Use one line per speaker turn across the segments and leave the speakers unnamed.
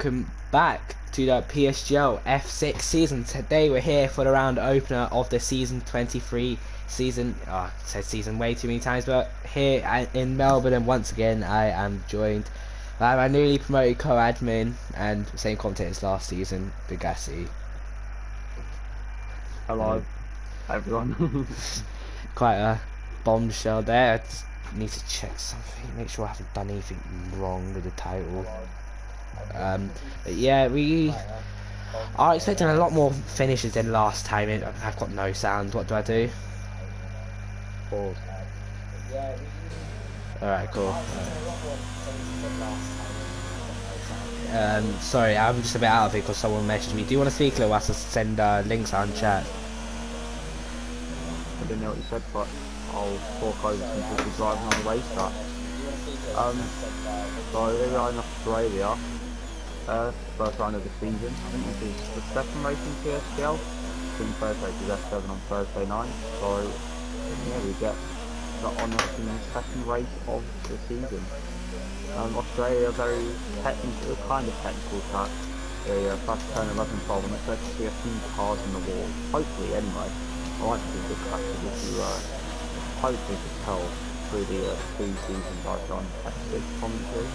Welcome back to the PSGL F6 season. Today we're here for the round opener of the season 23 season. Oh, I said season way too many times, but here in Melbourne, and once again I am joined by my newly promoted co-admin and same content as last season, Bigassi.
Hello, everyone.
Quite a bombshell there. I just need to check something, make sure I haven't done anything wrong with the title. But yeah, we are expecting a lot more finishes than last time. I've got no sound. What do I do?
Pause.
Alright, cool. Sorry, I'm just a bit out of it because someone messaged me. Do you want to speak a little whilst I send links on chat?
I didn't know what you said, but I'll talk over since we'll be driving on the racetrack. So here we are in Australia. First round of the season. I think this is the second race in PSGL. I think first race is F7 on Thursday night. So yeah, we get the honour in the second race of the season. Australia, very technical, kind of technical track. The fast turn 11, 12, and expect to see a few cars in the wall. Hopefully, anyway. I like to be a good track if you hopefully could tell through the 2 seasons I've done F6 commentary.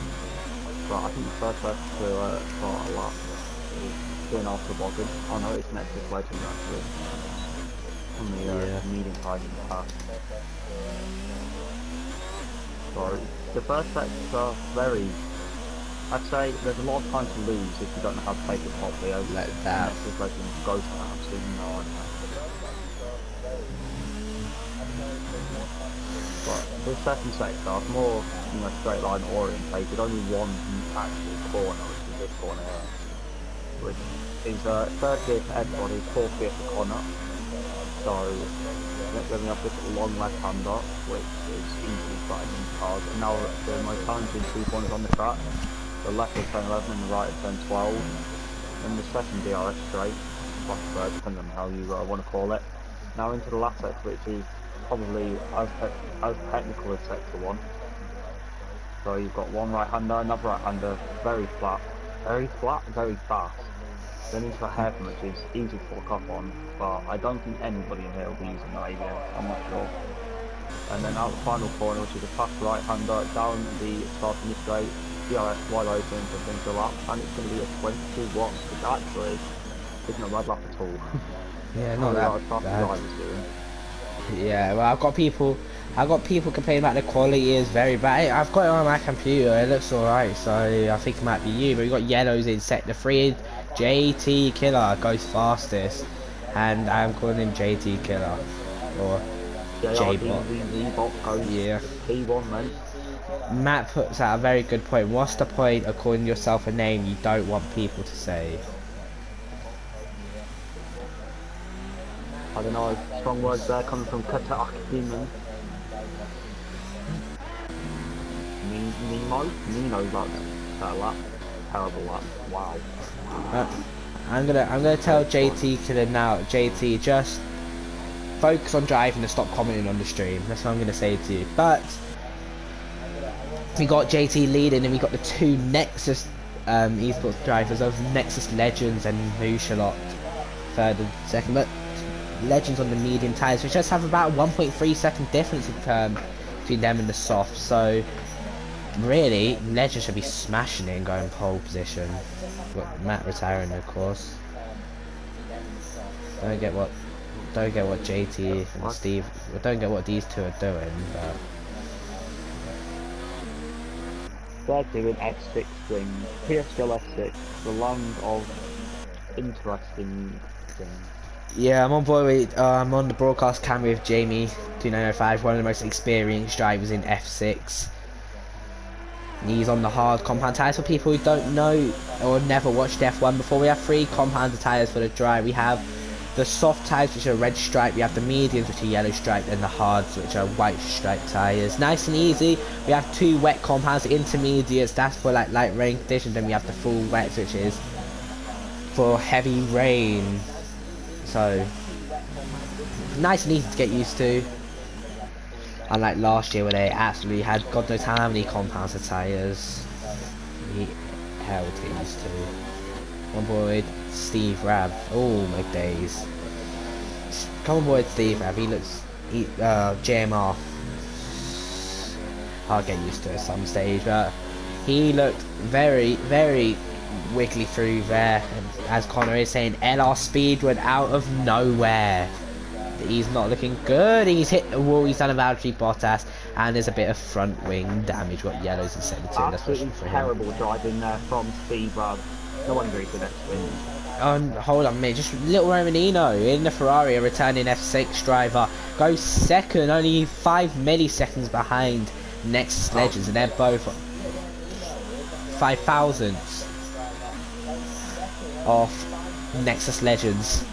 But I think the first person to start a lap is doing after Boggin. Oh no, it's next to Legend actually. On the medium side of the path. So the first sectors are very, I'd say there's a lot of time to lose if you don't know how to take it properly.
Like that.
Next to Legend goes for absolutely no idea. But the second sector is more, straight line orientated. Only one actual corner, which is this corner here, which is third gear for everybody, fourth gear for Connor. So then we have this long left-hander, which is easily starting in cars. And now the most challenging 2 corners on the track. The left is turn 11 and the right is turn 12. And the second DRS straight, plus depending on how you want to call it. Now into the last sector, which is probably as technical as sector 1. So you've got one right-hander, another right-hander, very flat, very fast. Then into a hairpin, which is easy to look up on, but I don't think anybody in here will be using that ABS, I'm not sure. And then out the final corner, which is a fast right-hander, down the starting straight, DRS wide open to finish the lap, and it's going to be a 22-1, which actually isn't a bad lap at all.
Yeah, not that bad. Yeah, well, I've got people complaining about the quality is very bad. I've got it on my computer, it looks alright, so I think it might be you. But we got yellows in sector 3. JT Killer goes fastest, and I'm calling him JT Killer or J-Bot. Yeah.
P1, mate.
Matt puts out a very good point. What's the point of calling yourself a name you don't want people to say?
I don't know, strong words there coming from Katak Demon. Nino's like that lap. Terrible lap. Wow.
I'm gonna tell JT Killer now. JT, just focus on driving and stop commenting on the stream. That's what I'm gonna say to you. But we got JT leading, and we got the 2 Nexus esports drivers of Nexus Legends and Mushalot third and second. But Legends on the medium tyres, which just have about 1.3 second difference between them and the soft. So really, Legends should be smashing it and going pole position. But Matt retiring, of course. Don't get what JT and Steve. Don't get what these 2 are doing. But
they're doing F6 things. PSGL F6, the land of interesting things.
yeah, I'm on board with, I'm on the broadcast camera with Jamie 2905, one of the most experienced drivers in F6. He's on the hard compound tyres. For people who don't know or never watched F1 before, we have 3 compound tyres for the dry. We have the soft tyres, which are red striped, we have the mediums, which are yellow striped, and the hards, which are white striped tyres. Nice and easy. We have 2 wet compounds, the intermediates, that's for like light rain conditions, then we have the full wets, which is for heavy rain. So nice and easy to get used to. Unlike last year where they absolutely had God knows how many compounds of tyres. hell to get used to. Come on board, Steve Rav. Oh my days. Come on board, Steve Rav. He looks, JMR. I'll get used to it at some stage, but he looked very, very wiggly through there. And as Connor is saying, LR speed went out of nowhere. He's not looking good. He's hit the wall. He's done a Valtteri Bottas, and there's a bit of front wing damage. Got yellows instead of two.
Absolutely terrible driving there from Steve Rudd. No wonder he's the next win.
Hold on a minute. Just little Romanino in the Ferrari, a returning F6 driver, goes second, only 5 milliseconds behind Nexus Legends, and they're both 5 thousandths of Nexus Legends.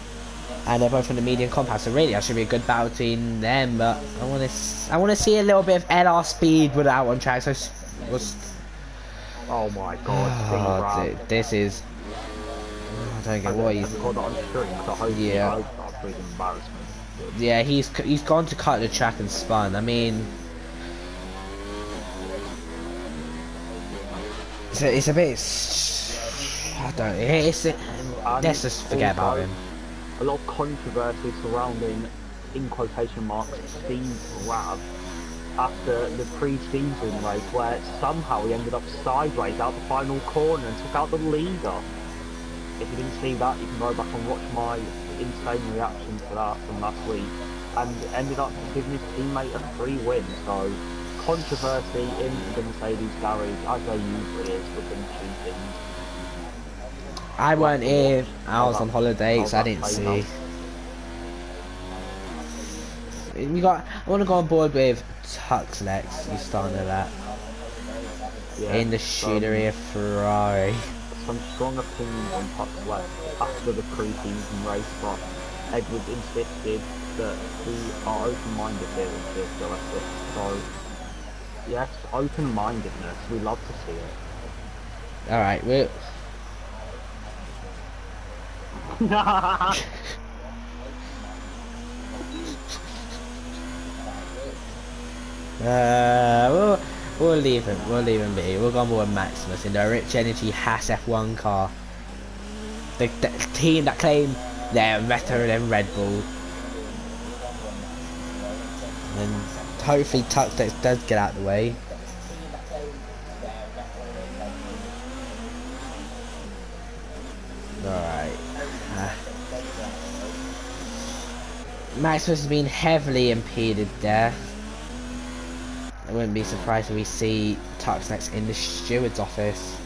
And they're both on the medium compound, so really that should be a good battle between them. But I want to see a little bit of LR speed without on track. So
oh my god,
dude, this is. I don't get what he's. Yeah. Yeah, he's gone to cut the track and spun. I mean, it's a bit. I don't. Let's just forget about him.
A lot of controversy surrounding, in quotation marks, Steve Rav after the pre-season race, where somehow he ended up sideways out the final corner and took out the leader. If you didn't see that, you can go back and watch my insane reaction to that from last week, and ended up giving his teammate a free win. So controversy in the Mercedes garage, as there usually is with them cheating.
I weren't here, I was on holiday, so I didn't see. I want to go on board with Tux Lex, you starting at that. Yeah, in the Scuderia Ferrari.
Some strong opinions on Tux Lex after the pre-season race, but Edwards insisted that we are open-minded here in PSGL. So, yes, open-mindedness, we love to see it.
Alright, we're... we'll leave him be. We'll go on board Maximus in the Rich Energy Haas F1 car. The team that claim they're better than Red Bull. And hopefully Tux does get out of the way. Alright. Maximus has been heavily impeded there. I wouldn't be surprised if we see Tux next in the steward's office.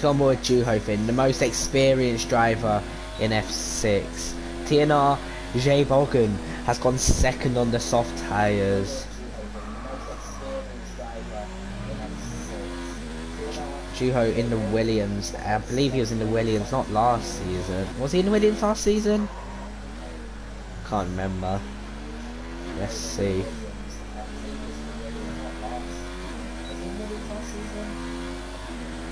On board Juhofin, the most experienced driver in F6. TNR J Volgan has gone second on the soft tyres. Juho in the Williams. I believe he was in the Williams, not last season. Was he in the Williams last season? Can't remember. Let's see.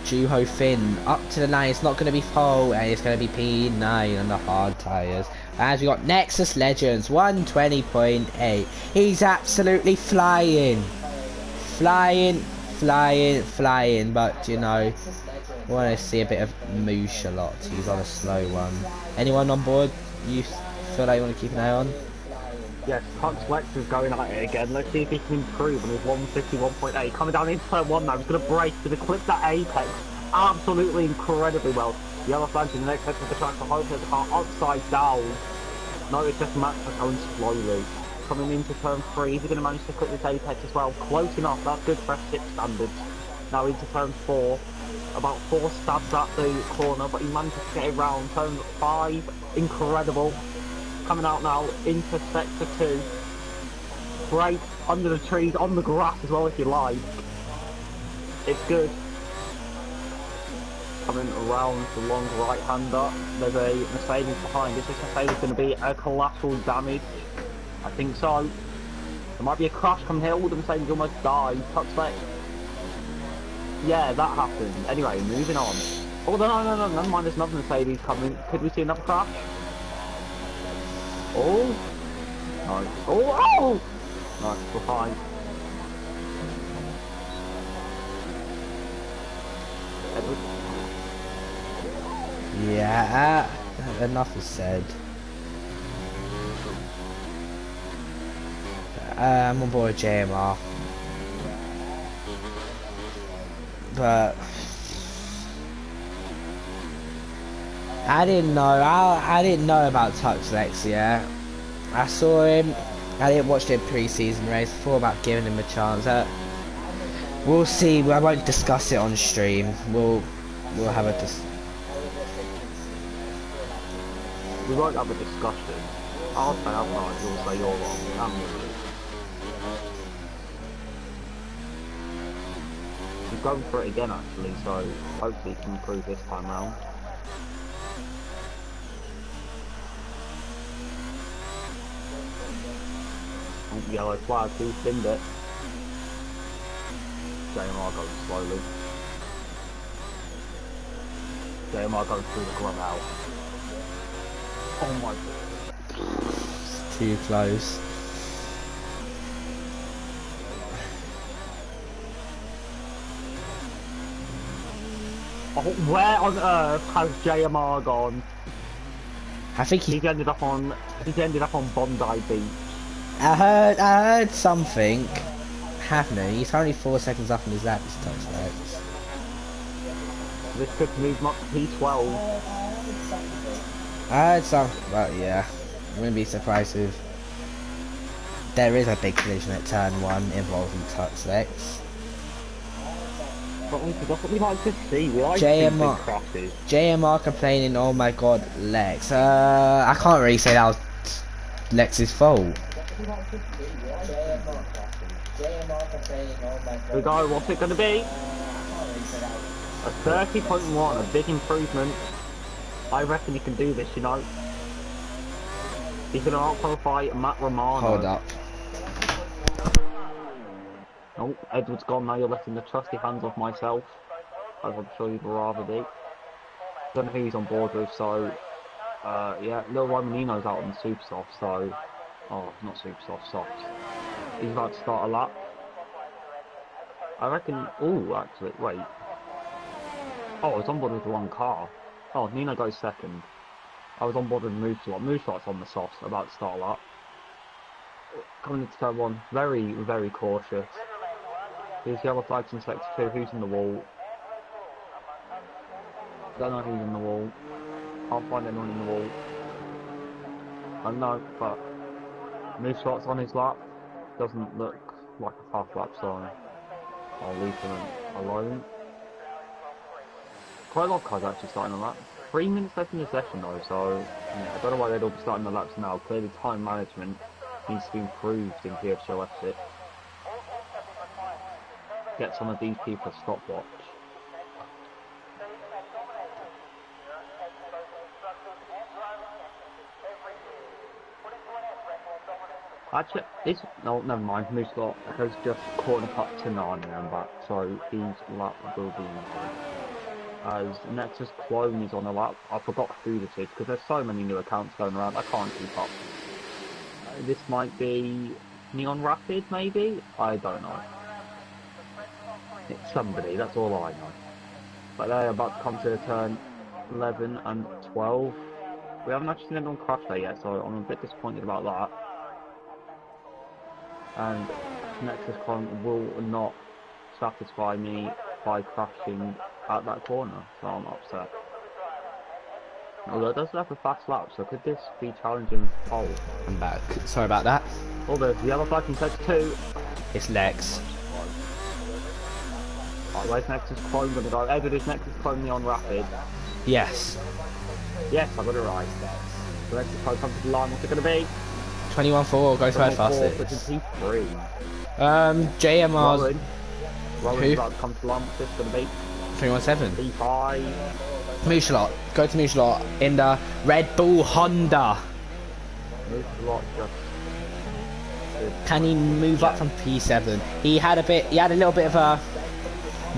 Juho Finn up to the 9. It's not going to be pole, and it's going to be P9 on the hard tyres. As we got Nexus Legends 120.8. He's absolutely flying. Flying, but you know, I want to see a bit of Moosh a lot. He's on a slow one. Anyone on board you feel like you want to keep an eye on?
Yes, Tux Lex is going at it again. Let's see if he can improve on his 151.8. Coming down into turn 1 now, he's going to brake, to clip that apex absolutely incredibly well. Yellow flags in the next section of the track, so hopefully the car upside down. No, it's just Max going slowly. Coming into turn 3, is he going to manage to clip this apex as well? Close enough, that's good for F6 standards. Now into turn 4, about 4 stabs at the corner, but he manages to get it round. Turn 5, incredible. Coming out now into sector 2. Great, under the trees, on the grass as well if you like. It's good. Coming around the long right-hander, there's a Mercedes behind. Is this Mercedes going to be a collateral damage? I think so. There might be a crash coming here. All the Mercedes almost died. Tux Lex. Yeah, that happened. Anyway, moving on. Oh, no, never mind, there's another Mercedes coming. Could we see another crash? Oh! Nice. Oh! Nice, we're fine.
Yeah, enough is said. I'm on board with JMR, but I didn't know. I didn't know about Tuxlex yet. I saw him. I didn't watch the pre-season race. I thought about giving him a chance. We'll see. I won't discuss it on stream. We'll have a
We won't have a discussion. I'll say I'm right, you'll say you're wrong. I'm with you. He's going for it again actually, so hopefully he can improve this time round. Yellow flag, who pinned it? JMR goes slowly. JMR goes through the glove out. Oh my god.
It's too close.
Oh, where on earth has JMR gone?
I think
He's ended up on Bondi Beach.
I heard something happening. He's only 4 seconds up on his lap. This Tuxlex.
This could move up to P12.
I heard something, but yeah, I wouldn't be surprised if there is a big collision at turn 1 involving Tuxlex.
But that's what we like to see. We like to see big crashes.
JMR complaining, oh my god, Lex. I can't really say that was Lex's fault.
We go, what's it going to be? A 30.1, a big improvement. I reckon he can do this, you know. He's going to out-qualify Matt Romano.
Hold up.
Oh, Edward's gone now, you're letting the trusty hands off myself. As I'm sure you'd rather be. Don't know who he's on board with, so... yeah, Lil Romanino's out on the Super Soft, so... Oh, not Super Soft, Soft. He's about to start a lap. I reckon... Ooh, actually, wait. Oh, I was on board with the wrong car. Oh, Nino goes second. I was on board with Moonshot. Moonshot's on the softs, about to start a lap. Coming into turn 1, very, very cautious. There's yellow flags in sector 2, who's in the wall? Don't know who's in the wall. Can't find anyone in the wall. I know, but Moonshot's on his lap. Doesn't look like a half lap, so I'll leave him alone. Quite a lot of cars actually starting on lap. 3 minutes left in the session though, so yeah, I don't know why they'd all be starting the laps now. Clearly time management needs to be improved in PSGL F6. Get some of these people a stopwatch. Actually, this... No, never mind. Moosecott has just corner cut to Nani and back, so his lap will be as Nexus Clone is on a lap. I forgot who this is, because there's so many new accounts going around, I can't keep up. This might be Neon Rapid, maybe? I don't know. It's somebody, that's all I know. But they're about to come to the turn 11 and 12. We haven't actually seen anyone crash there yet, so I'm a bit disappointed about that. And Nexus Clone will not satisfy me by crashing at that corner, so I'm upset. Although it does have a fast lap, so could this be challenging pole?
I'm back. Sorry about that.
Oh, there's the yellow flag in sector 2.
It's Lex.
Right, where's Nexus Clone gonna go? Edward, is Nexus Clone Neon Rapid?
Yes.
Yes, I got it right. So Nexus Clone comes to the line, what's it gonna be?
21-4, go third fastest.
P3.
JMR's...
Rowan's about to come to the line, what's this gonna be?
317.
P5.
Mooshelot, go to Mooshelot in the Red Bull Honda.
Mooshelot just...
Can he move up from P7? He had a little bit of a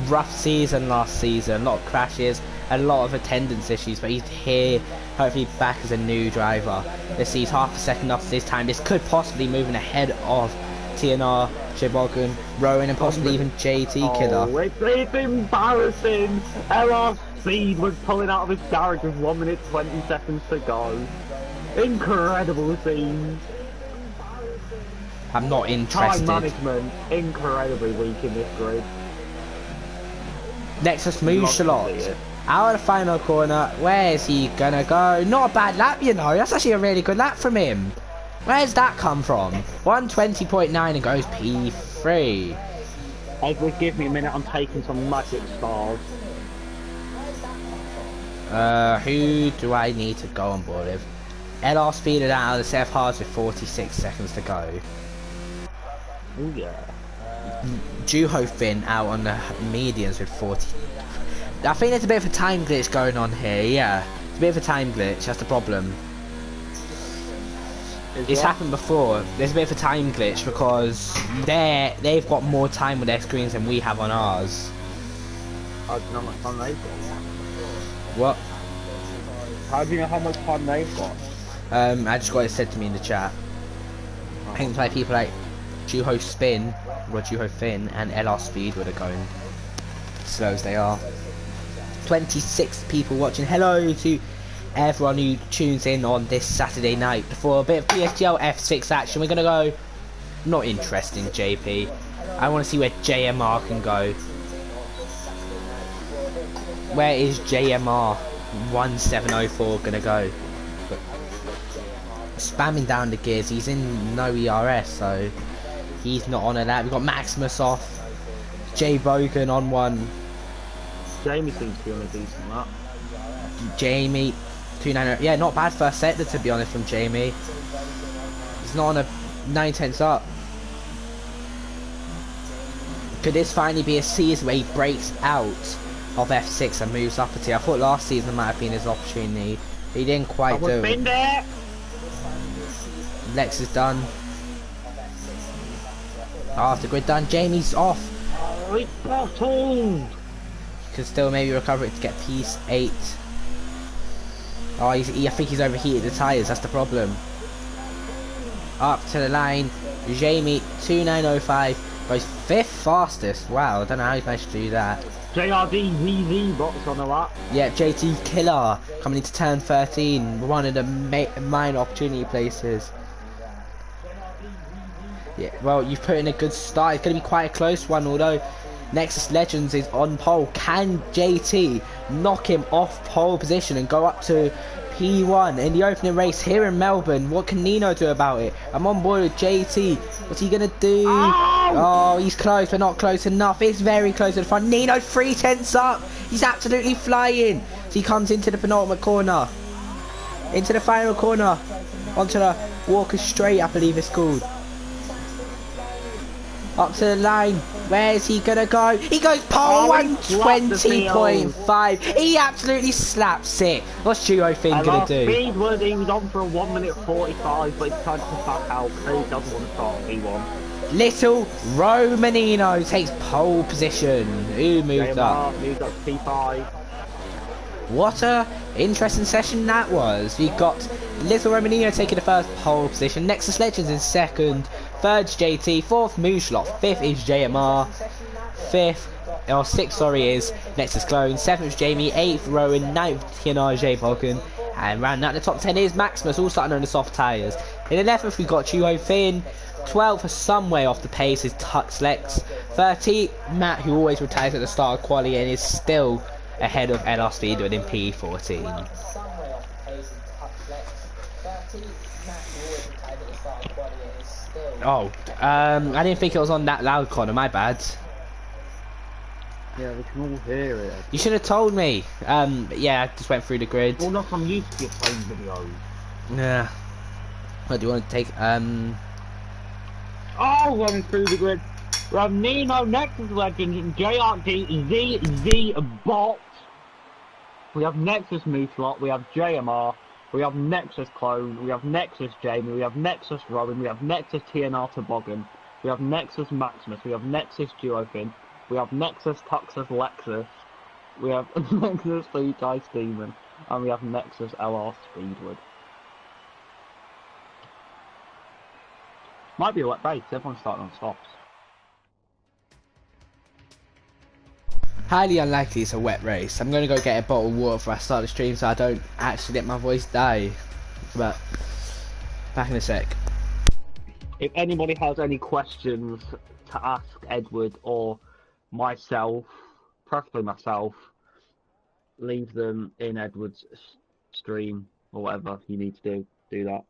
rough season last season, a lot of crashes, a lot of attendance issues, but he's here, hopefully back as a new driver. Let's see, he's half a second off this time. This could possibly move him ahead of TNR, Shebogan, Rowan, and possibly even JT Killer.
Oh, it's embarrassing. LR Speed was pulling out of his garage with 1 minute 20 seconds to go. Incredible scenes.
I'm not
Time
interested.
management, incredibly weak in this grid.
Nexus moves a lot. Out of the final corner, where is he gonna go? Not a bad lap, you know. That's actually a really good lap from him. Where's that come from? 120.9 and goes P3.
Edward, give me a minute. I'm taking some magic stars.
Who do I need to go on board with? LR speeded out of the CF Hards with 46 seconds to go.
Oh yeah.
Juho Finn out on the medians with 40. I think there's a bit of a time glitch going on here, yeah. It's a bit of a time glitch, that's the problem. It's happened before. There's a bit of a time glitch because they've got more time with their screens than we have on ours.
How do you know how much time they've got?
What?
How do you know how much time they've got?
I just got it said to me in the chat. I think like people like Juho Spin, or Juho Finn, and LR Speed would are going slow as they are. 26 people watching. Hello to everyone who tunes in on this Saturday night for a bit of PSGL F6 action. We're gonna go. Not interesting, JP. I want to see where JMR can go. Where is JMR 1704 gonna go? Spamming down the gears. He's in no ERS, so he's not on a lap. We've got Maximus off. J Bogan on one.
Jamie seems to be on a decent lap.
Jamie 290. Yeah, not bad first sector to be honest from Jamie. He's not on a 9/10 up. Could this finally be a season where he breaks out of F6 and moves up a tier? I thought last season might have been his opportunity. He didn't quite do it.
There.
Lex is done. After grid done, Jamie's off.
Oh, it's bottled.
Can still maybe recover it to get piece 8. Oh, I think he's overheated the tyres, that's the problem. Up to the line, Jamie 2905 goes 5th fastest. Wow, I don't know how he managed to do that.
JRD ZZ box on the lap.
Yeah, JT Killer coming into turn 13, one of the main opportunity places. Yeah, well, you've put in a good start. It's going to be quite a close one, although Nexus Legends is on pole. Can JT knock him off pole position and go up to P1 in the opening race here in Melbourne? What can Nino do about it? I'm on board with JT. What's he going to do? Oh, he's close, but not close enough. It's very close to the front. Nino 3/10 up. He's absolutely flying. So he comes into the penultimate corner. Into the final corner. Onto the Walker Straight, I believe it's called. Up to the line. Where is he gonna go? He goes pole 120.5. He absolutely slaps it. What's Juho Finn gonna do?
Speedwood, he was on for a 1 minute 45, but he's trying to back out because he doesn't want to start P1.
Little Romanino takes pole position. Who moved up?
Moved up to P5.
What a interesting session that was. We got Little Romanino taking the first pole position. Nexus Legends in second. Third's JT. Fourth Mooshlot. Fifth is JMR. Sixth is Nexus Clone. Seventh Jamie. Eighth Rowan. Ninth TNR J Vulcan. And rounding out the top 10 is Maximus, all starting on the soft tyres. In 11th we've got Juho Finn. 12th, some way off the pace, is Tux Lex. 13th, Matt, who always retires at the start of quali and is still ahead of LR Speedwood in P14. Oh, I didn't think it was on that loud corner, my bad.
Yeah, we can all hear it.
You should have told me. Yeah, I just went through the grid.
Well, look, I'm used to your phone videos.
Yeah. What do you want to take?
Oh, running through the grid. We have Nino, Nexus Legends, JRD, ZZ Bot. We have Nexus Mooslot, we have JMR, we have Nexus Clone, we have Nexus Jamie, we have Nexus Robin, we have Nexus TNR Toboggan, we have Nexus Maximus, we have Nexus Duofin, we have Nexus Tuxus Lexus, we have Nexus Fleet Dice Demon, and we have Nexus LR Speedwood. Might be a wet race. Everyone's starting on softs.
Highly unlikely it's a wet race. I'm gonna go get a bottle of water before I start the stream so I don't actually let my voice die. But back in a sec.
If anybody has any questions to ask Edward or myself, preferably myself, leave them in Edward's stream or whatever you need to do that.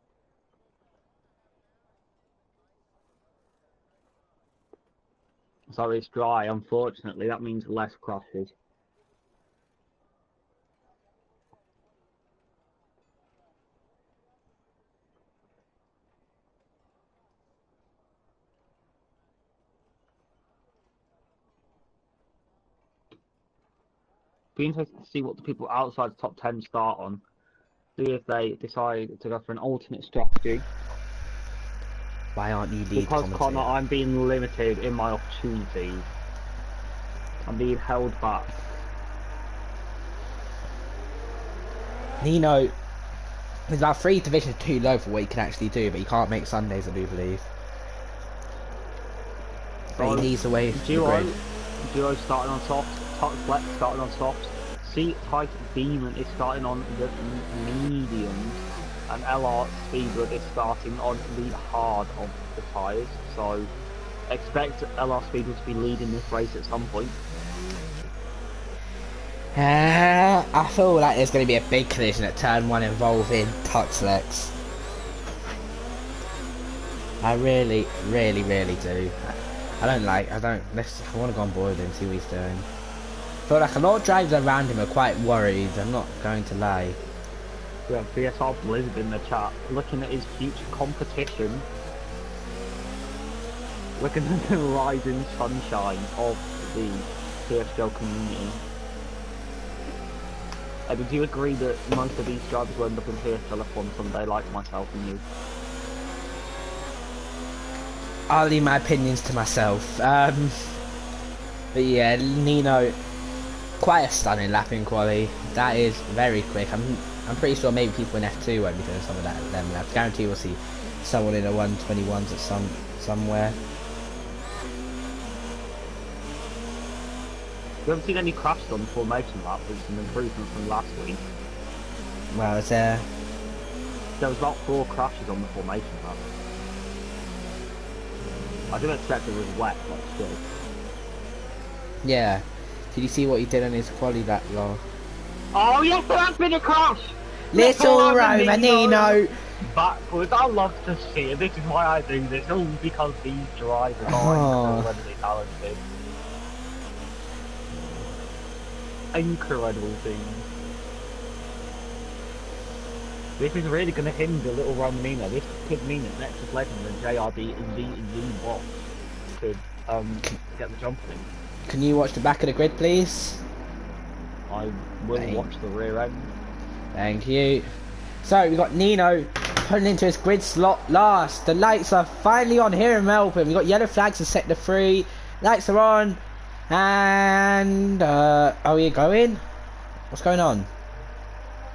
Sorry, it's dry. Unfortunately, that means less crashes. Be interesting to see what the people outside the top 10 start on. See if they decide to go for an alternate strategy.
Why aren't you lead
Because
commentator?
Connor, I'm being limited in my opportunities. I'm being held back.
Nino, there's about 3 divisions too low for what he can actually do, but he can't make Sundays, I do believe. But he needs away from the grid.
Duo starting on softs, Top Flex starting on softs, C-Type Demon is starting on the mediums, and LR Speedwood is starting on the hard of the tyres. So expect LR Speedwood to be leading this race at some point.
I feel like there's going to be a big collision at turn 1 involving Tuxlex. I really do. I want to go on board with him, see what he's doing. I feel like a lot of drivers around him are quite worried, I'm not going to lie.
We have BSR Blizzard in the chat, looking at his future competition. Looking at the rising sunshine of the PSGL community. Do you agree that most of these drivers will end up in PSGL F1 someday, like myself and you?
I'll leave my opinions to myself. But yeah, Nino, quite a stunning lap in quali. That is very quick. I'm pretty sure maybe people in F2 won't be doing some of them laps. Guarantee we'll see someone in a 121s at somewhere.
We haven't seen any crashes on the formation lap, which is an improvement from last week.
Well, there
was about 4 crashes on the formation lap. I do expect it was wet, but still.
Yeah. Did you see what he did on his quali lap, lol?
Oh yes, there has been a crash!
Little Romanino!
Backwards, I love to see it. This is why I do this, all because these drivers are incredibly talented. Incredible things. This is really going to hinder little Romanino. This could mean that Nexus Legend and JRD and the box could get the jump in.
Can you watch the back of the grid, please?
I will watch the rear end.
Thank you. So we've got Nino pulling into his grid slot last. The lights are finally on here in Melbourne. We've got yellow flags in sector 3. Lights are on. And are we going? What's going on?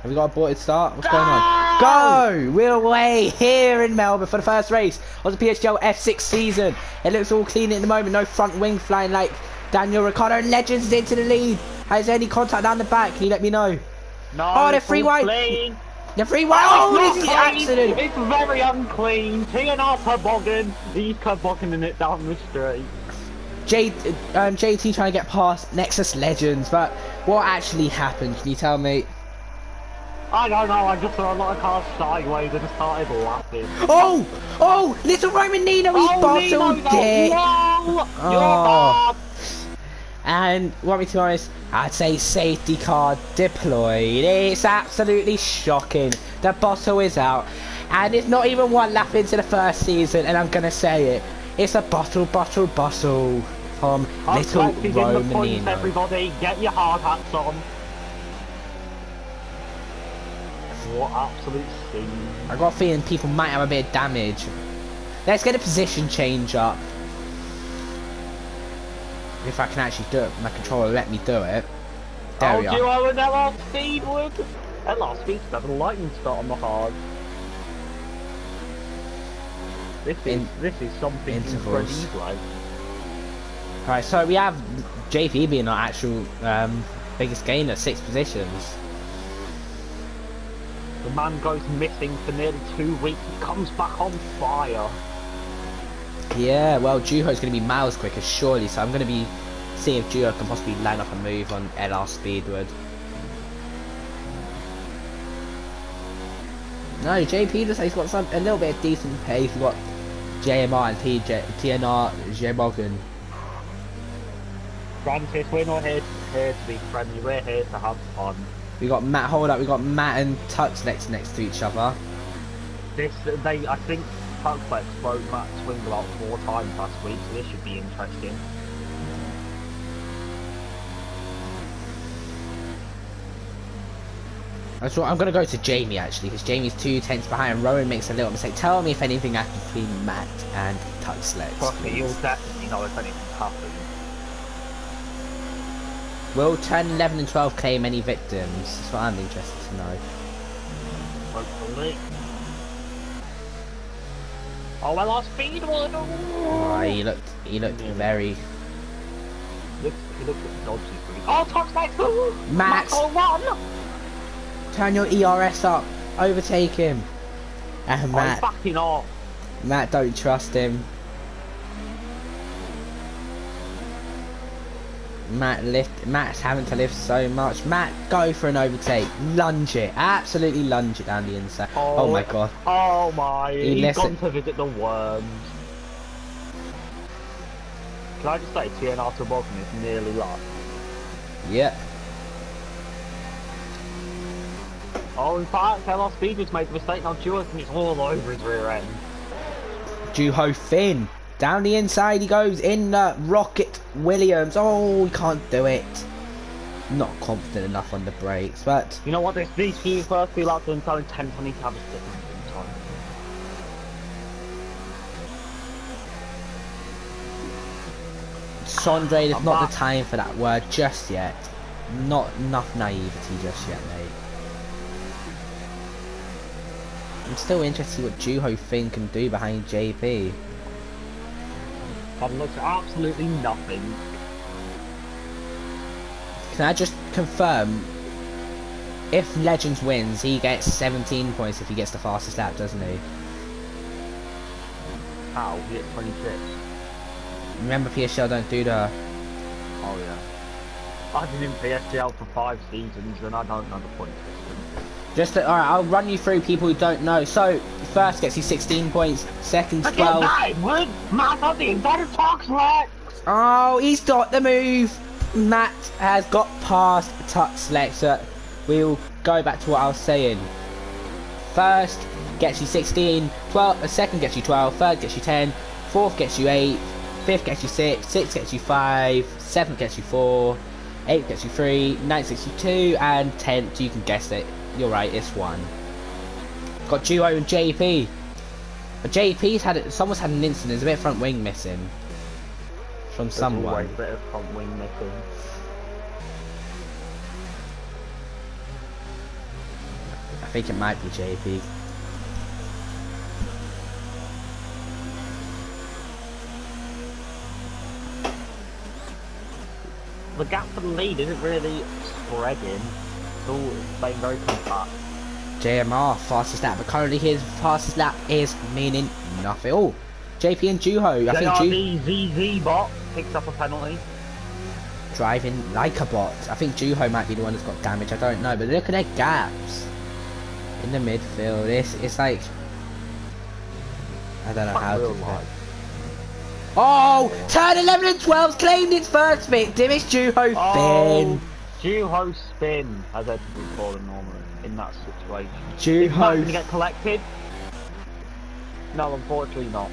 Have we got a aborted start? What's going on? Go! We're away here in Melbourne for the first race of the PSGL F6 season. It looks all clean at the moment. No front wing flying like Daniel Ricciardo. Legends into the lead. Has any contact down the back? Can you let me know?
No.
Oh, they're free white. They're free white. Oh, this is accident.
It's very unclean. TNR toboggan. He's tobogganing it down the straight.
JT trying to get past Nexus Legends, but what actually happened? Can you tell me?
I don't know, I just saw a lot of cars sideways and started laughing.
Oh! Little Roman Nino, he's bottled it!
Oh.
And, want me to be honest, I'd say safety car deployed. It's absolutely shocking. The bottle is out. And it's not even one lap into the first season, and I'm gonna say it. It's a bottle from Little Roman Nino.
Everybody, get your hard hats on. What absolute scene.
I got a feeling people might have a bit of damage. Let's get a position change up. If I can actually do it, my controller let me do it. There we are.
Duo and LR Speedwood. LR Speedwood having a lightning start on the hard. This is something
intervals.
incredible.
Right, so we have JP being our actual biggest gainer, 6 positions.
The man goes missing for nearly 2 weeks. He comes back on fire.
Yeah, well, Juho's going to be miles quicker, surely, so I'm going to be seeing if Juho can possibly line up a move on LR Speedwood. No, JP looks like he's got a little bit of decent pace. We've got JMR and TNR Jemogan.
Francis, we're not here to be friendly, we're here to have fun.
We got Matt, hold up, we got Matt and Tux next to each other.
I think Tuxflex broke Matt's swing about 4 times last week, so this should be interesting.
I'm going to go to Jamie actually, because Jamie's 2 tenths behind and Rowan makes a little mistake. Tell me if anything happens between Matt and Tuxflex.
Trust me, you'll definitely know if anything's happened.
Will 10, 11 and 12 claim any victims? That's what I'm interested to know.
Hopefully. Oh, well, our speed one.
Oh, he looked very...
He looked dodgy. Oh, Tuxflex!
Max!
Run!
Turn your ERS up. Overtake him. And Matt.
He's backing off.
Matt, don't trust him. Matt's having to lift so much. Matt, go for an overtake. Lunge it. Absolutely lunge it down the inside. Oh my god.
Oh my. He's gone to visit the worms. Can I just say, TNR to Bogman is nearly lost.
Yeah.
Oh, in fact, LR Speed just made the mistake. Now Juho is all over his rear end.
Juho Finn. Down the inside he goes in the Rocket Williams. Oh, he can't do it. Not confident enough on the brakes, but...
You know what, these few first few laps of them telling 10 I need to have a stick on time.
Sondre, it's not the time for that word just yet. Not enough naivety just yet, mate. I'm still interested to see what Juho Finn can do behind JP.
I've looked at absolutely nothing.
Can I just confirm, if Legends wins, he gets 17 points if he gets the fastest lap, doesn't he?
How? He gets 26.
Remember PSGL don't do the...
Oh yeah. I've been in PSGL for 5 seasons and I don't know the point system.
Alright, I'll run you through people who don't know. So, first gets you 16 points, second 12. Oh, he's got the move. Matt has got past Tuxflex. So we'll go back to what I was saying. First gets you 16, 12, second gets you 12, third gets you 10, fourth gets you 8, fifth gets you 6, sixth gets you 5, seventh gets you 4, 8th gets you 3, 9th gets you 2, and 10th, you can guess it. You're right, it's 1. Got Duo and JP. But someone's had an incident, there's a bit of front wing missing. From someone.
Always a bit of front wing missing.
I think it might be JP.
The gap for the lead isn't really spreading. It's all staying very compact.
JMR, fastest lap, but currently his fastest lap is meaning nothing. Oh, JP and Juho. I think
ZZ bot picks up a penalty.
Driving like a bot. I think Juho might be the one that's got damage. I don't know, but look at their gaps in the midfield. It's like I don't know how to do it. Oh, turn 11 and 12's claimed its first victim. It's Juho Finn.
Juho Spin, as Ed would call him normally in that situation.
Juho.
Is Matt going to get collected? No, unfortunately not.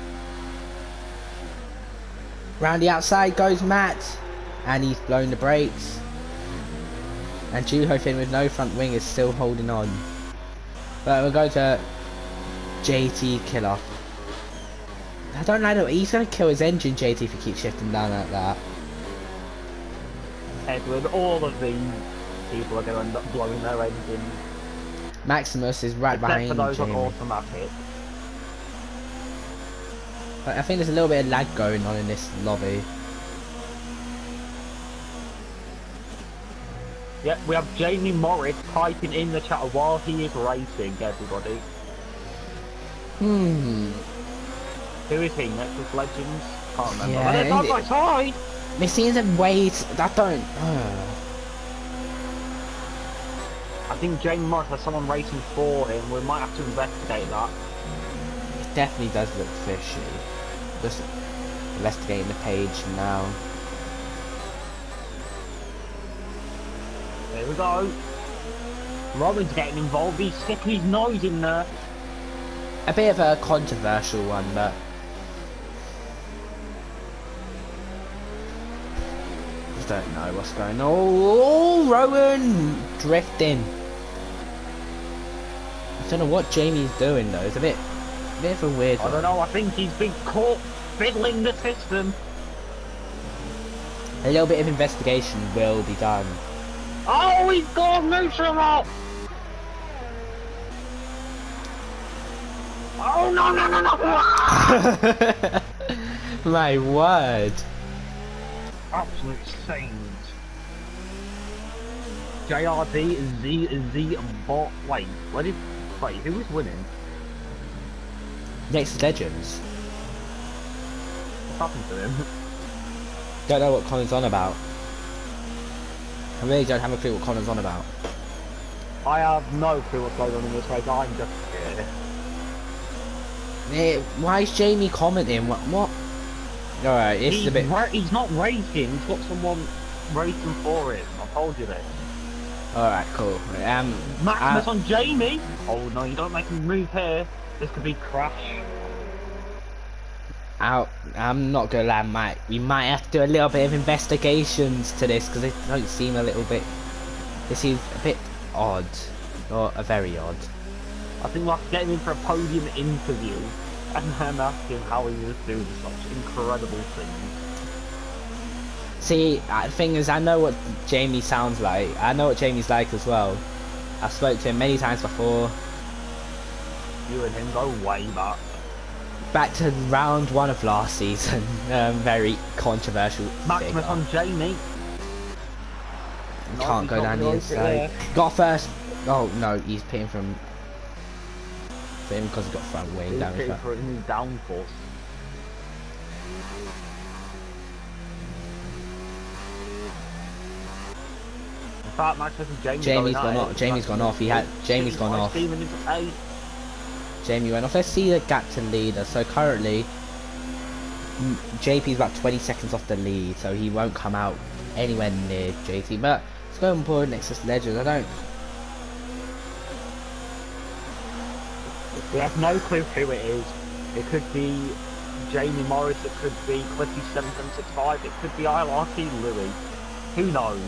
Round the outside goes Matt, and he's blown the brakes. And Juho Finn with no front wing is still holding on. But we'll go to JT Killer. I don't know, he's going to kill his engine, JT, if he keeps shifting down like that.
Edward, all of these people are going to end up blowing their engines.
Maximus is right behind
Except for those
Jamie.
on automatic.
I think there's a little bit of lag going on in this lobby.
Yeah, we have Jamie Morris typing in the chat while he is racing, everybody.
Hmm.
Who is he? Nexus Legends? Can't remember.
Yeah,
But they're side by side!
it seems a wait. I don't.
I think Jamie Morris has someone racing for him. We might have to investigate that.
It definitely does look fishy. Just investigating the page now.
Here we go. Robin's getting involved. He's sticking his nose in there.
A bit of a controversial one, but I don't know what's going on. Oh, Rowan drifting. I don't know what Jamie's doing though. It's a bit of a weird one.
I don't know. I think he's been caught fiddling the system.
A little bit of investigation will be done.
Oh, he's gone neutral out. Oh no no no no!
My word!
Absolute saint. JRD Z bot. Wait, who was winning?
Next Legends.
What's happened to him?
Don't know what Colin's on about. I really don't have a clue what Colin's on about.
I have no clue what's going on in this race. I'm just here.
Why is Jamie commenting? What? Alright, this is a bit.
He's not racing. He's got someone racing for him. I told you this.
Alright, cool.
Maximus on Jamie. Oh no, you don't make him move here. This could be crash.
I'm not gonna lie, we might have to do a little bit of investigations to this because it don't seem a little bit. It seems a bit odd, or very odd.
I think we'll have to get him in for a podium interview and then ask him how he was doing such incredible things.
See, the thing is, I know what Jamie sounds like. I know what Jamie's like as well. I've spoke to him many times before.
You and him go way back.
Back to round 1 of last season. Very controversial.
Maximus on Jamie.
Can't go down the inside. Got first. Oh no, he's pitting from. Him because he got front wing down
He's for his downforce. In fact, Maximus and
Jamie's gone off. Jamie's gone off. Jamie's gone off. Jamie went off. Let's see the gap to leader. So currently, JP's about 20 seconds off the lead, so he won't come out anywhere near JT. But let's go on board Nexus Legends.
We have no clue who it is. It could be Jamie Morris, it could be Cliffy7765, it could be ILRT Louis. Who knows?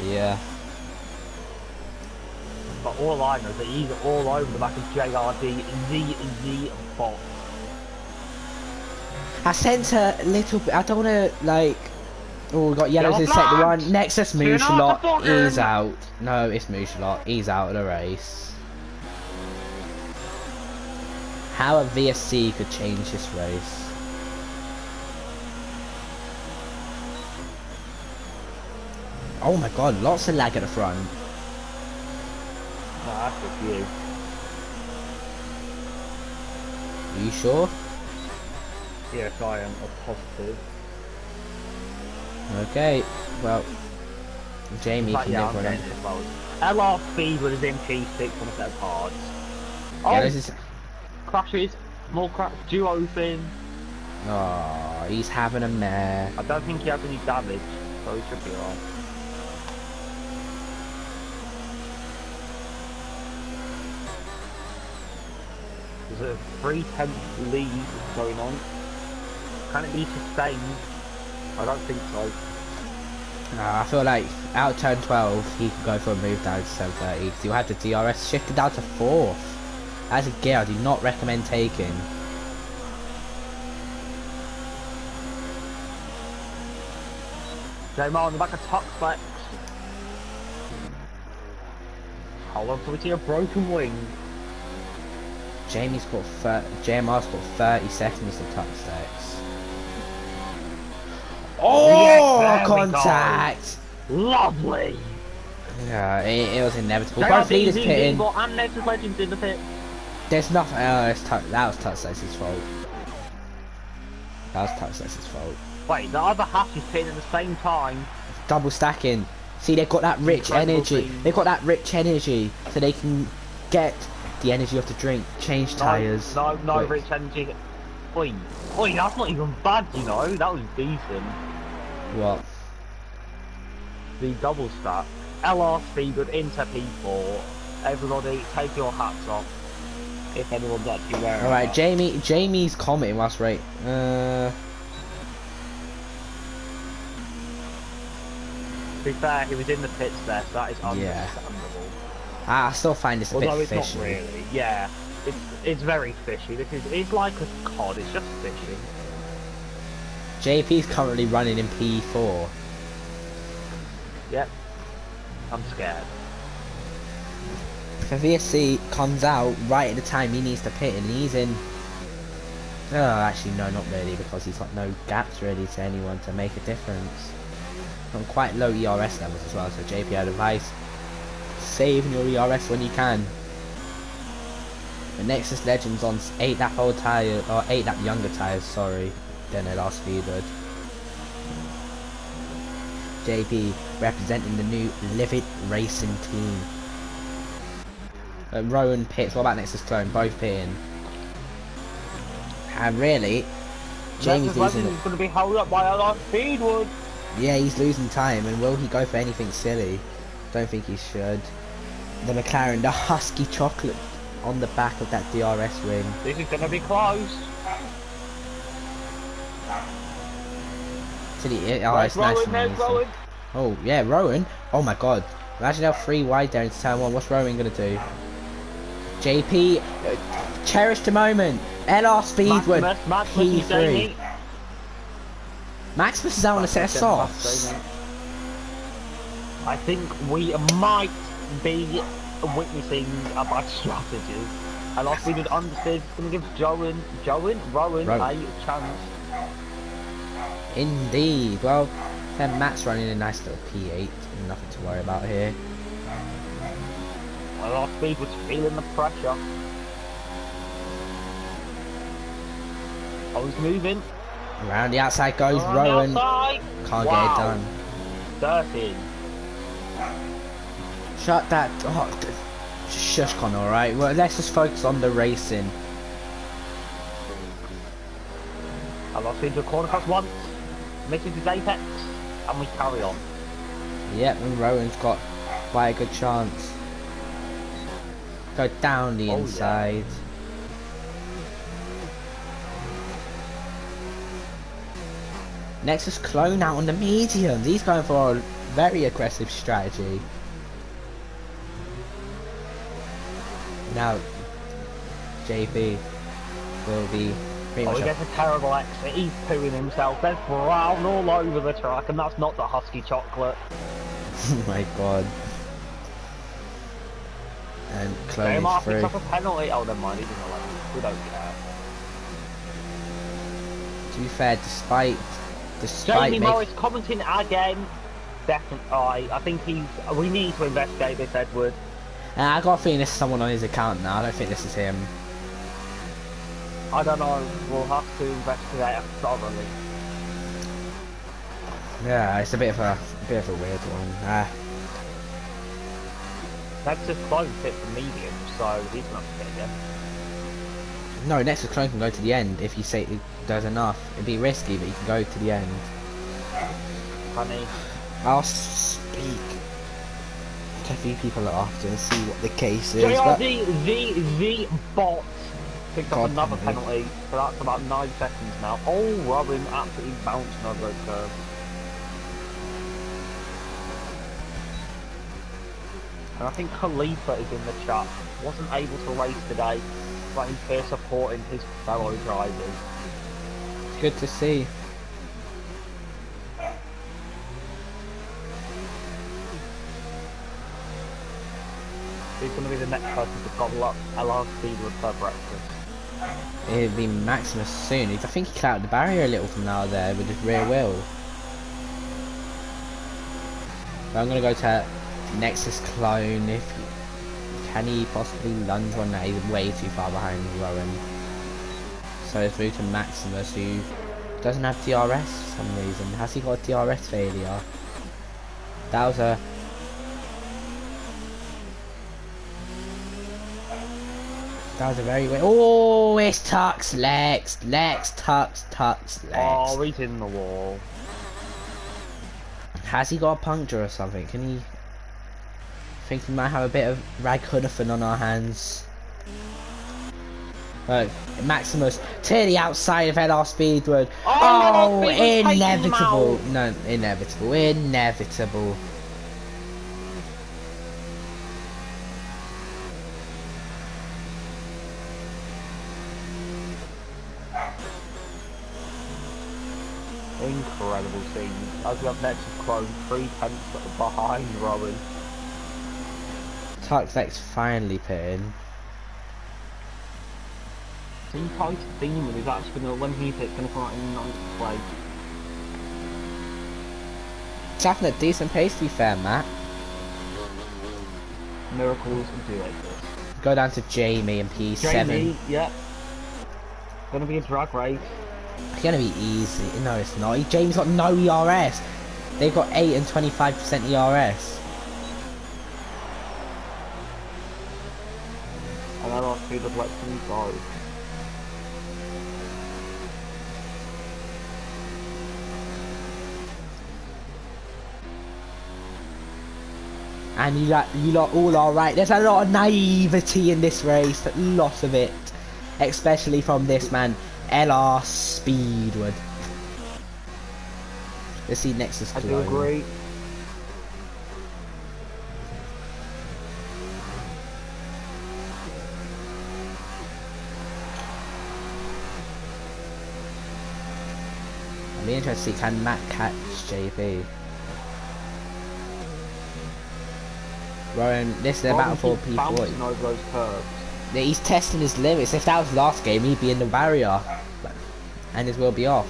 Yeah.
But all I know is that he's all over the back of JRD, Z bot.
I sense a little bit. I don't want to like. Oh, we got yellows in the second one. Nexus Mooshalot is out. No, it's Mooshalot. He's out of the race. How a VSC could change this race. Oh my god, lots of lag at the front.
No, that's just you.
Are you sure?
Yes, I am positive.
Okay, well, Jamie can
Yeah,
live with it.
LR Speed was in P6 on a set of cards.
Yeah,
Oh,
this is.
crashes, more crash, duo thing.
Oh, he's having a mare.
I don't think he has any damage, so he should be alright. There's a 3/10 lead going on. Can it be sustained? I don't think so.
I feel like out of turn 12, he could go for a move down to 730 because he'll have the DRS shifted down to 4th. That's a gear I do not recommend taking.
Jamar on the back of Tuxflex. Hold on, we see a broken wing.
JMR's got 30 seconds to touch six. Oh,
yes,
contact!
Lovely!
Yeah, it was inevitable. Both
JRB,
leaders pitting.
and Nexus Legends in the pit.
There's nothing. That was Touchsex's fault. That was Touchsex's fault.
Wait, the other half is pitting at the same time.
Double stacking. See, they've got that rich
Incredible
energy.
team.
They've got that rich energy, so they can get the energy of the drink, change tyres.
No, rich energy. Oi, that's not even bad, you know. That was decent.
What?
The double stack. LR Speedwood into P4. Everybody, take your hats off. If anyone's actually wearing
All right,
that.
Jamie's commenting whilst right.
To be fair, he was in the pits there, so that is understandable.
I still find this a
Although
bit
it's
fishy.
not really. Yeah, it's very fishy. It's like a cod. It's just fishing.
JP's currently running in P4.
Yep. I'm scared.
If VSC comes out right at the time he needs to pit and he's in... Oh, actually no, not really, because he's got no gaps really to anyone to make a difference. On quite low ERS levels as well, so JP had advice. Saving your ERS when you can. The Nexus Legends on 8 lap old tyre, or 8 lap younger tyres, sorry, than their last Speedwood. JP representing the new Livid Racing team. Rowan pits, what about Nexus Clone? Both pitting. And really, Jamie's losing.
He's going to be held up by a lot of Speedwood.
Yeah, he's losing time, and will he go for anything silly? Don't think he should. The McLaren, the Husky Chocolate on the back of that DRS wing.
This is going to be close.
It's nice. Oh, yeah, Rowan. Oh my god. Imagine how 3 wide there into turn 1. What's Rowan going to do? JP, cherish the moment. LR Speedwood, P3. Maximus is out on a set of softs.
I think we might be witnessing a bad strategy. And last we did understand it's going to give Rowan a chance.
Indeed. Well, then Matt's running a nice little P8. Nothing to worry about here.
A lot of speed was feeling the pressure. I was moving.
Around the outside goes Rowan. Can't get it done.
Dirty.
Shut that. Oh, shush, Connor, alright? Well, let's just focus on the racing.
I lost into a corner cross once. Misses his apex. And we carry on.
Yep, and Rowan's got quite a good chance. Go down the inside. Yeah. Nexus Clone out on the medium. He's going for a very aggressive strategy. Now, JP will be pretty much.
He gets a terrible exit. He's pooing himself. There's brown all over the track, and that's not the Husky Chocolate.
Oh my god. And Clone is through.
Took a penalty. Oh, never mind. He didn't like it. We don't care.
To be fair, despite
Jamie Morris commenting again. Definitely, I think we need to investigate this, Edward.
I got a feeling this is someone on his account now. I don't think this is him.
I don't know. We'll have to investigate it thoroughly.
Yeah, it's a bit of a weird one.
Nexus Clone fit for medium, so he's not fit yet.
No, Nexus Clone can go to the end if you say it does enough. It'd be risky, but you can go to the end.
Funny.
I'll speak to a few people after and see what the case is.
The bot picked up another penalty, so that's about 9 seconds now. Oh, Robin absolutely bouncing over those curves. And I think Khalifa is in the chat. Wasn't able to race today, but he's here supporting his fellow drivers.
Good to see.
Who's going to be the next person to gobble up LR Speedwood per breakfast?
It'll be Maximus soon. I think he clouded the barrier a little from now there with his rear wheel. So I'm gonna go to Nexus Clone. Can he possibly lunge one? No, he's way too far behind Rowan. So it's through to Maximus, who doesn't have DRS for some reason. Has he got a DRS failure? That was a... That was a very... Oh, it's Tux Lex. Tux Lex.
Oh, he's in the wall.
Has he got a puncture or something? Can he... I think we might have a bit of Rag Hoodafin on our hands. Look, Maximus to the outside of LR Speedwood. Oh, no, inevitable. No, inevitable.
Incredible scene. As we have next to Chrome, 3/10 behind Rowan.
Tuxlex finally put in.
Team Titan Demon is actually going to, when he hits, going to come out in 9th place.
It's having a decent pace to be fair, Matt.
Miracles do like this.
Go down to Jamie and P7.
Jamie, yeah. Going to be a drag race.
It's going to be easy. No, it's not. Jamie's got no ERS. They've got 8 and 25% ERS.
And then I'll speed of Lexington go.
And you lot all are right. There's a lot of naivety in this race, a lot of it, especially from this man, LR Speedwood. Let's see Nexus Clone.
I do agree.
I'll be interested to see, can Matt catch JP? Rowan, this is a battle for P40.
Over those curves.
Yeah, he's testing his limits. If that was last game, he'd be in the barrier. And his will be off.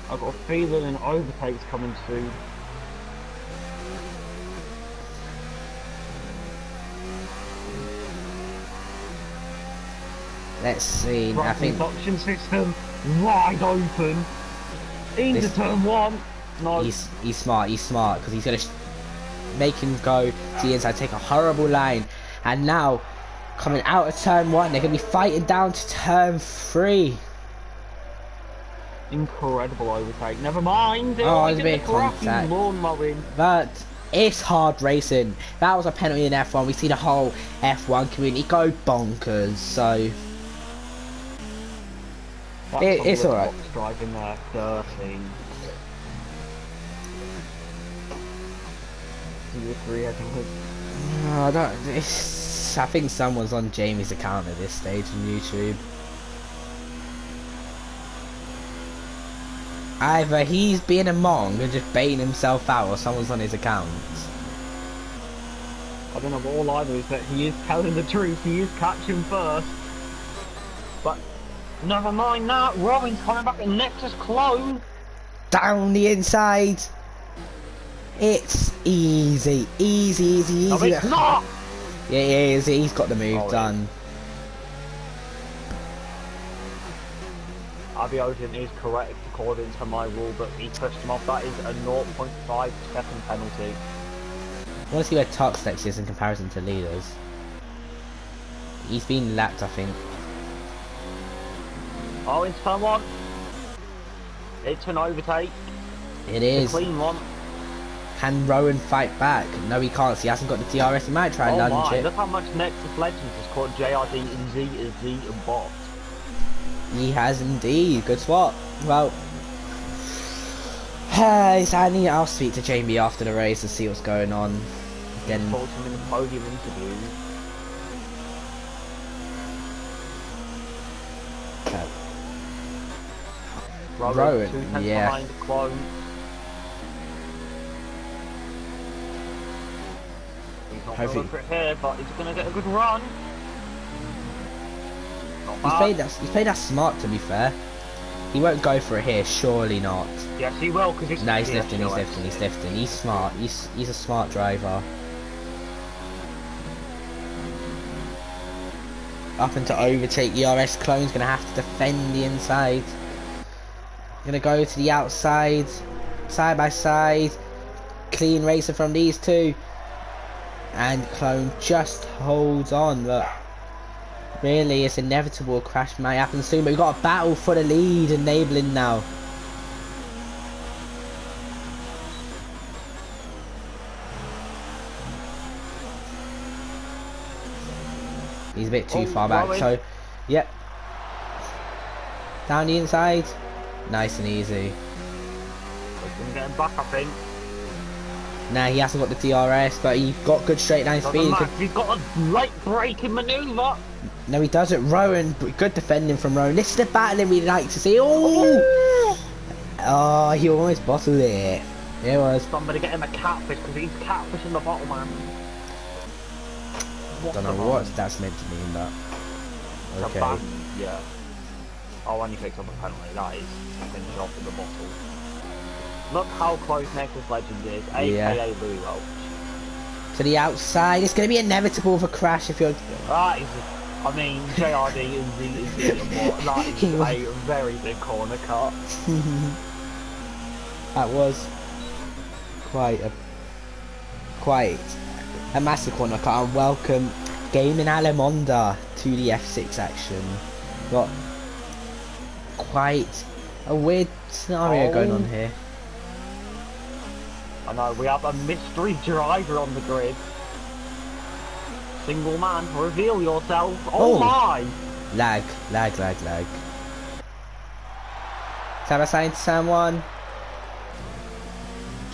I've got a feeling an overtake's coming soon.
Let's see. I think
Induction system wide open into turn 1. No,
he's smart. He's smart because he's gonna make him go to the inside, take a horrible line, and now coming out of turn 1, they're gonna be fighting down to turn 3.
Incredible overtake. Never mind.
Oh, it's a bit of contact.
Lawn mowing.
But it's hard racing. That was a penalty in F1. We see the whole F1 community go bonkers. So it's alright.
Driving there, dirty. Do you agree, Edward?
No, I don't. I think someone's on Jamie's account at this stage on YouTube. Either he's being a mong and just baiting himself out, or someone's on his account.
I don't know, but all I know is that he is telling the truth. He is catching first. But never mind that. Robin's coming back in Nexus Clone.
Down the inside. It's easy. Easy.
No, it's not.
Yeah, it is. He's got the move done.
Abiodin is correct according to my rule, but he pushed him off. That is a 0.5 second penalty.
I want to see where Tuxlex is in comparison to leaders. He's been lapped, I think.
Oh, it's turn 1. It's an overtake.
It is.
It's a clean one.
Can Rowan fight back? No, he can't. He hasn't got the DRS. He might try and lunge it.
Look how much Nexus Legends has caught JRD and Z as Z and Bot.
He has indeed. Good swap. Well, I'll speak to Jamie after the race and see what's going on. Then
talked to him in the podium interview. Rowan, 2 tenths
yeah.
behind Clone. He's not going to
Hopefully,
look for it here, but he's going to get a good run. Not
he's
bad.
played that smart, to be fair. He won't go for it here, surely not.
Yes, he will, because it's
No, he's lifting,
PSGL.
he's lifting. He's smart. He's a smart driver. Up and to overtake ERS. Clone's gonna have to defend the inside. Gonna go to the outside, side by side. Clean racer from these two, and Clone just holds on. But really, it's inevitable. A crash might happen soon. But we've got a battle for the lead, enabling now. He's a bit too far back, so yep. Down the inside, nice and easy.
He's going to get him back, I think.
Nah, he hasn't got the DRS, but he got good straight line speed.
He's got a late braking manoeuvre.
No, he doesn't. Rowan, good defending from Rowan. This is the battling we like to see. Oh, oh, he almost bottled it. It was.
Somebody get him a catfish, because he's catfishing the bottle, man.
Don't know what that's meant to mean, but okay.
Yeah. Oh, when he picks up a penalty, that is finishing off with the bottle. Look how close Nexus Legend is, aka Louis Welch.
To the outside, it's going to be inevitable of a crash if you're.
That is, I mean, JRD is that is a very big corner cut.
That was quite a massive corner cut, and welcome Gaming Alamonda to the F6 action. Got quite a weird scenario going on here.
I know, we have a mystery driver on the grid. Single man, reveal yourself. Oh my!
Lag. Side by side to someone.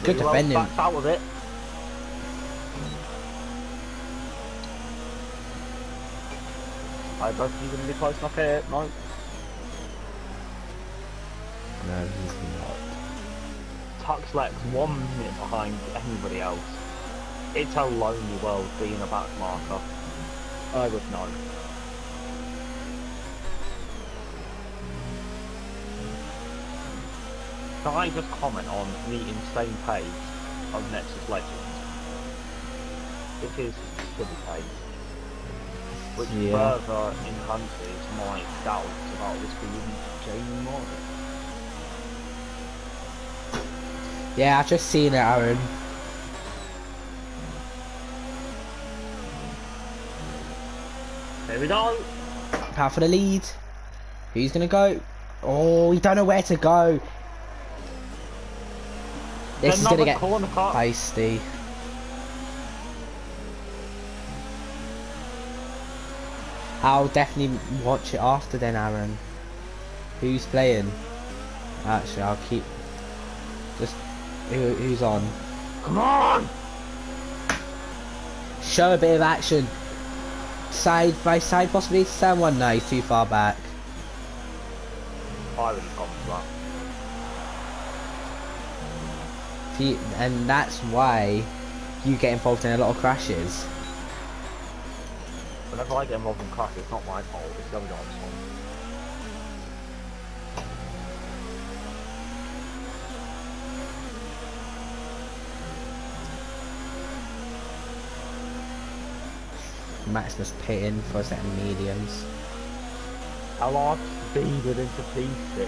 Good defending.
Backed out of it. I don't think he's going to be close enough here. No.
No, he's not.
Tuxlex 1 minute behind anybody else. It's a lonely world being a back marker. I would know. Can I just comment on the insane pace of Nexus Legends? It is silly pace, which further enhances my doubts about this being Jamie Morris.
Yeah, I've just seen it, Aaron.
There we go.
Out for the lead. Who's gonna go? Oh, he don't know where to go. This is gonna get feisty. I'll definitely watch it after then, Aaron. Who's playing? Actually, I'll keep. Just who's on?
Come on!
Show a bit of action. Side by side, possibly to someone. No, he's too far back.
I would have gone for that.
See, and that's why you get involved in a lot of crashes.
Whenever I get involved in crashes, it's not my fault. It's the other guy's fault.
Maximus pitting for a set of mediums.
LR speeded into P6.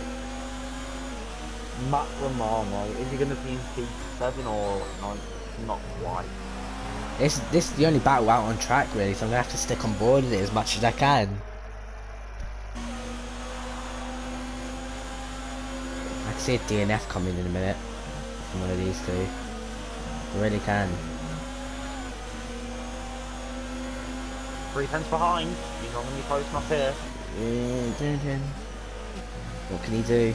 Matt Romano, is he going to be in P7 or no? Not quite.
This is the only battle out on track really, so I'm gonna have to stick on board with it as much as I can. I can see a DNF coming in a minute from one of these two. I really can.
3 tenths behind. He's not going to be close enough here.
What can he do?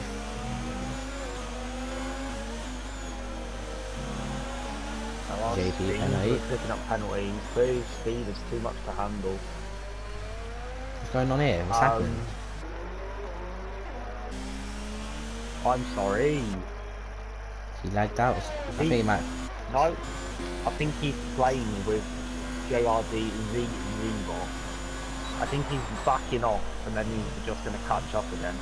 JP penalty.
Picking up penalties. Boost speed is too much to handle.
What's going on here? What's happening?
I'm sorry.
He lagged out. I think he might.
No, I think he's playing with JRD Zebo. I think he's backing off and then he's just going to catch up again.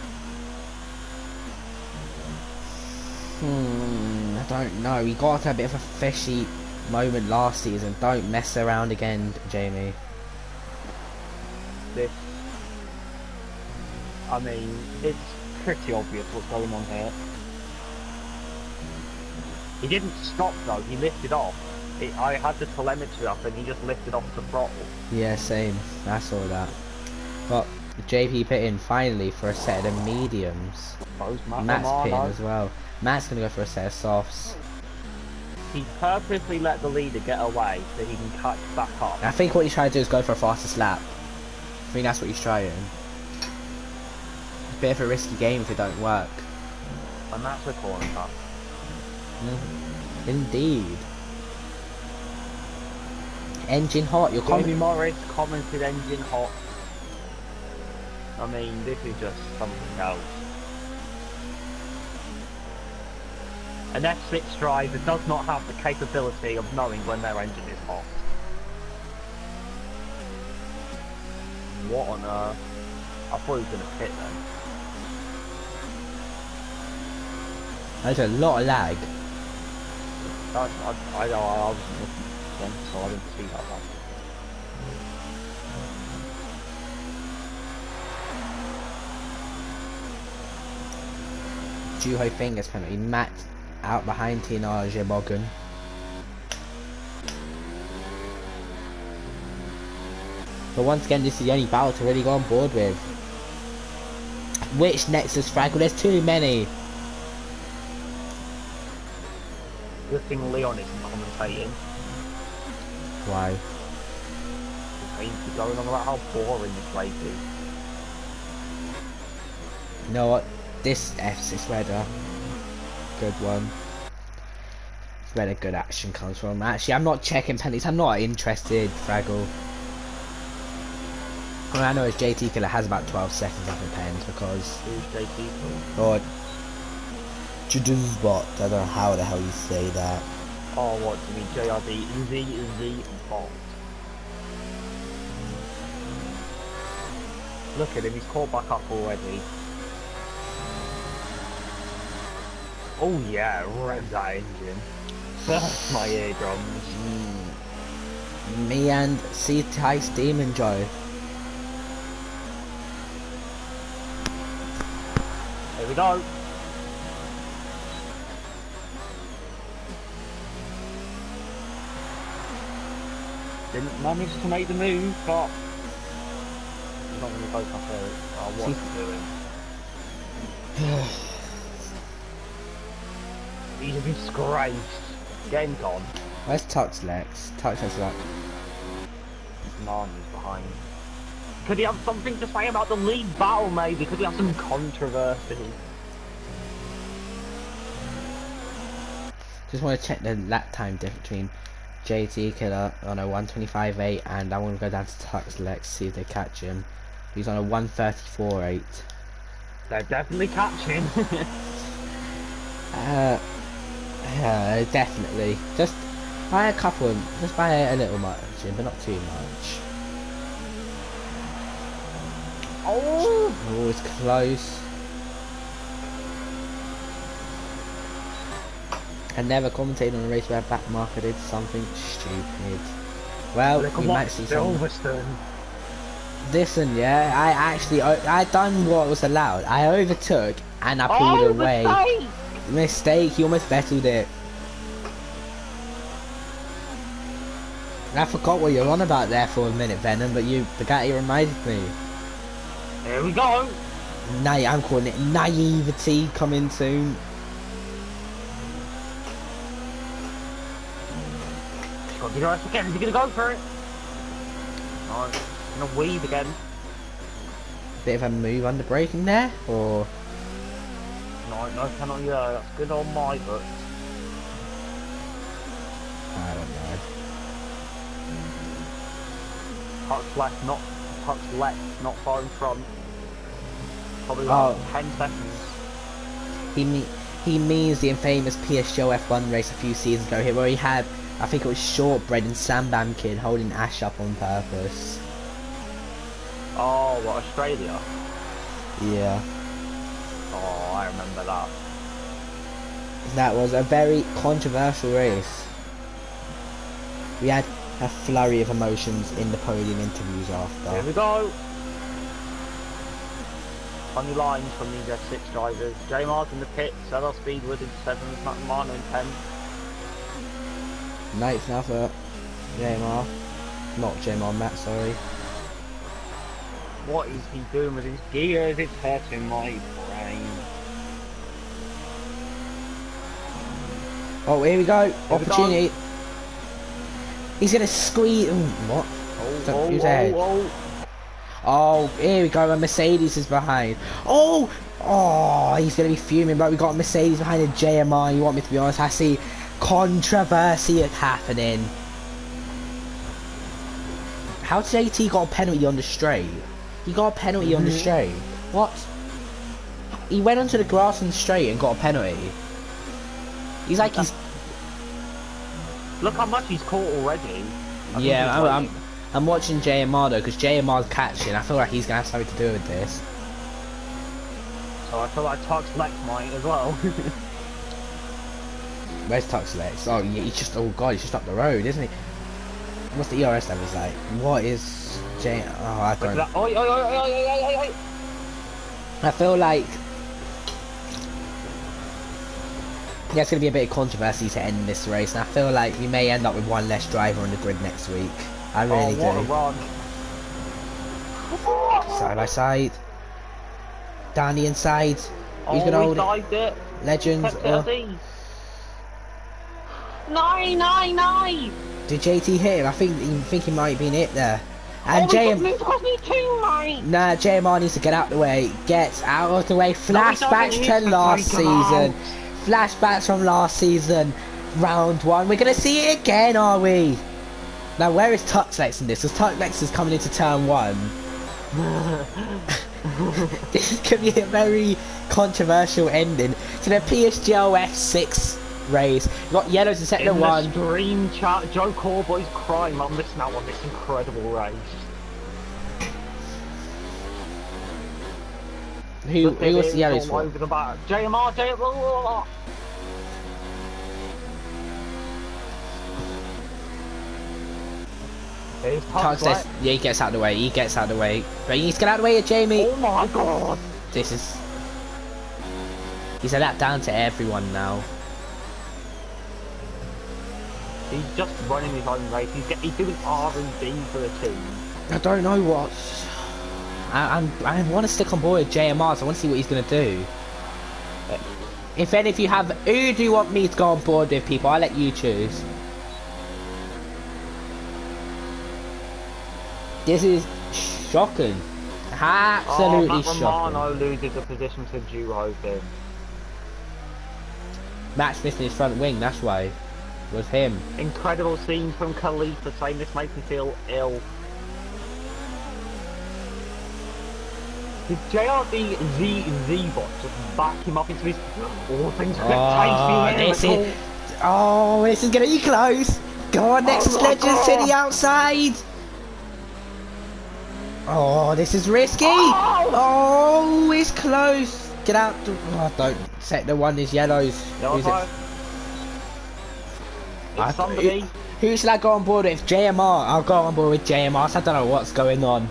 I don't know. He got a bit of a fishy moment last season. Don't mess around again, Jamie.
I mean, it's pretty obvious what's going on here. He didn't stop though, he lifted off. I had the telemetry up and he just lifted off the throttle.
Yeah, same. I saw that. But JP pit in finally for a set of mediums. Matt's pitting as well. Matt's going to go for a set of softs.
He purposely let the leader get away so he can catch back up.
I think what he's trying to do is go for a fastest lap. I think that's what he's trying. It's a bit of a risky game if it don't work.
And that's a corner cut.
Indeed. Engine hot, you're
Jamie Morris commented engine hot. I mean, this is just something else. An F6 driver does not have the capability of knowing when their engine is hot. What on earth? I thought he was going to pit then.
There's a lot of lag.
I wasn't looking at this, so I didn't see that one.
Juho fingers penalty. Matt out behind Tina Jebogan. But once again, this is the only battle to really go on board with. Which Nexus fraggle? There's too many.
Good thing Leon isn't commentating.
Why?
He's going on about how boring this place is.
You know what? This F6 Redder. Good one. It's where the good action comes from. Actually, I'm not checking penalties. I'm not interested, Fraggle. All I know is JT Killer has about 12 seconds up in pens because...
Who's JT?
Or... Juduzbot. I don't know how the hell you say that.
Oh, what do you mean? JRD Z bot. Look at him, he's caught back up already. Oh yeah, rev that engine. That's my eardrums.
Me and C-Tice Demon Joe.
Here we go. Didn't manage to make the move, but he's not going to go up there. Oh, what's he doing? He's a disgrace. Game gone.
Where's Tux Lex? Tux has that.
Nana's behind. Could he have something to say about the league battle, maybe? Could he have some controversy?
Just want to check the lap time difference between JT Killer on a 125.8 and I want to go down to Tux Lex, see if they catch him. He's on a 134.8.
They're definitely catching.
Definitely. Just buy a couple, just buy a little margin, but not too much.
Oh!
Oh, it's close. I never commentated on a race where back marker did something stupid. Well, we might see some. Listen, yeah, I done what was allowed. I overtook and I pulled away. Mistake, he almost bettled it. I forgot what you're on about there for a minute, Venom, but the guy reminded me.
Here we go.
I'm calling it naivety coming soon.
He's got to go again. Is he going to go for it? No, he's going to weave again.
Bit of a move under braking there, or?
No, cannot. Yeah, that's good on my book.
I don't know.
Touch left, not far in front. Probably about 10 seconds.
he means the infamous PSGL F1 race a few seasons ago here, where he had, I think it was Shortbread and Sam Bamkin holding Ash up on purpose.
Oh, what, Australia?
Yeah.
Oh, I remember that.
That was a very controversial race. We had a flurry of emotions in the podium interviews after.
Here we go. Funny lines from these F6 drivers. J-Mar's in the pits, LL Speedwood in 7th, McMahon in 10th.
Ninth now for JMR. Not JMR, Matt, sorry.
What is he doing with his gears? It's hurting my brain.
Oh, here we go.
Here
Opportunity.
we go.
He's going to squeeze. Ooh, what? Who's ahead? Oh, here we go. A Mercedes is behind. Oh, he's going to be fuming, but we got a Mercedes behind a JMR. You want me to be honest? I see controversy happening. How did JT got a penalty on the straight? He got a penalty on the straight. What? He went onto the grass on the straight and got a penalty. He's like he's.
Look how much he's caught already.
Yeah, I'm watching JMR though, because JMR's catching. I feel like he's gonna have something to do with this.
So I feel like Tux Lex might as well.
Where's Tux Lex? Oh, yeah, he's just. Oh god, he's just up the road, isn't he? What's the ERS levels like? What is J? Oh, I don't.
Oi.
I feel like. Yeah, it's going to be a bit of controversy to end this race, and I feel like we may end up with one less driver on the grid next week. I really do.
What a run.
Side by side. Down the inside. Who's going to hold it? Legends or...
No.
Did JT hit him? I think he might have been hit there. And JMR needs to get out the way. Get out of the way. Flashbacks to last season. Flashbacks from last season, round 1. We're gonna see it again, are we? Now, where is Tuxlex in this? Because Tuxlex is coming into turn 1. This is gonna be a very controversial ending to the PSGL F6 race. We've got yellows in sector 1.
In the stream chat, Joe Corboy's crying. I'm missing out on this incredible race.
Who was the yellows for?
Over the back. JMR.
Tuxlex, yeah, he gets out of the way. But he needs to get out of the way of Jamie.
Oh my god.
This is... He's a lap down to everyone now.
He's just running his own race. He's doing R&D for the team.
I don't know what... I want to stick on board with JMR, so I want to see what he's going to do. If any of you have... Who do you want me to go on board with, people? I'll let you choose. This is shocking. Absolutely shocking.
Romano loses a position to Juho.
Matt's missing his front wing, that's why. It was him.
Incredible scene from Khalifa saying this makes me feel ill. Did JRD Z-Bot just back him up into his... Oh, things
this is going to be close. Go on, next Legends to the outside. Oh, this is risky. Oh, it's close. Get out. Oh, don't. Sector 1 is yellows. Who's it?
Somebody.
Who should I go on board with? JMR. I'll go on board with JMR. So I don't know what's going on.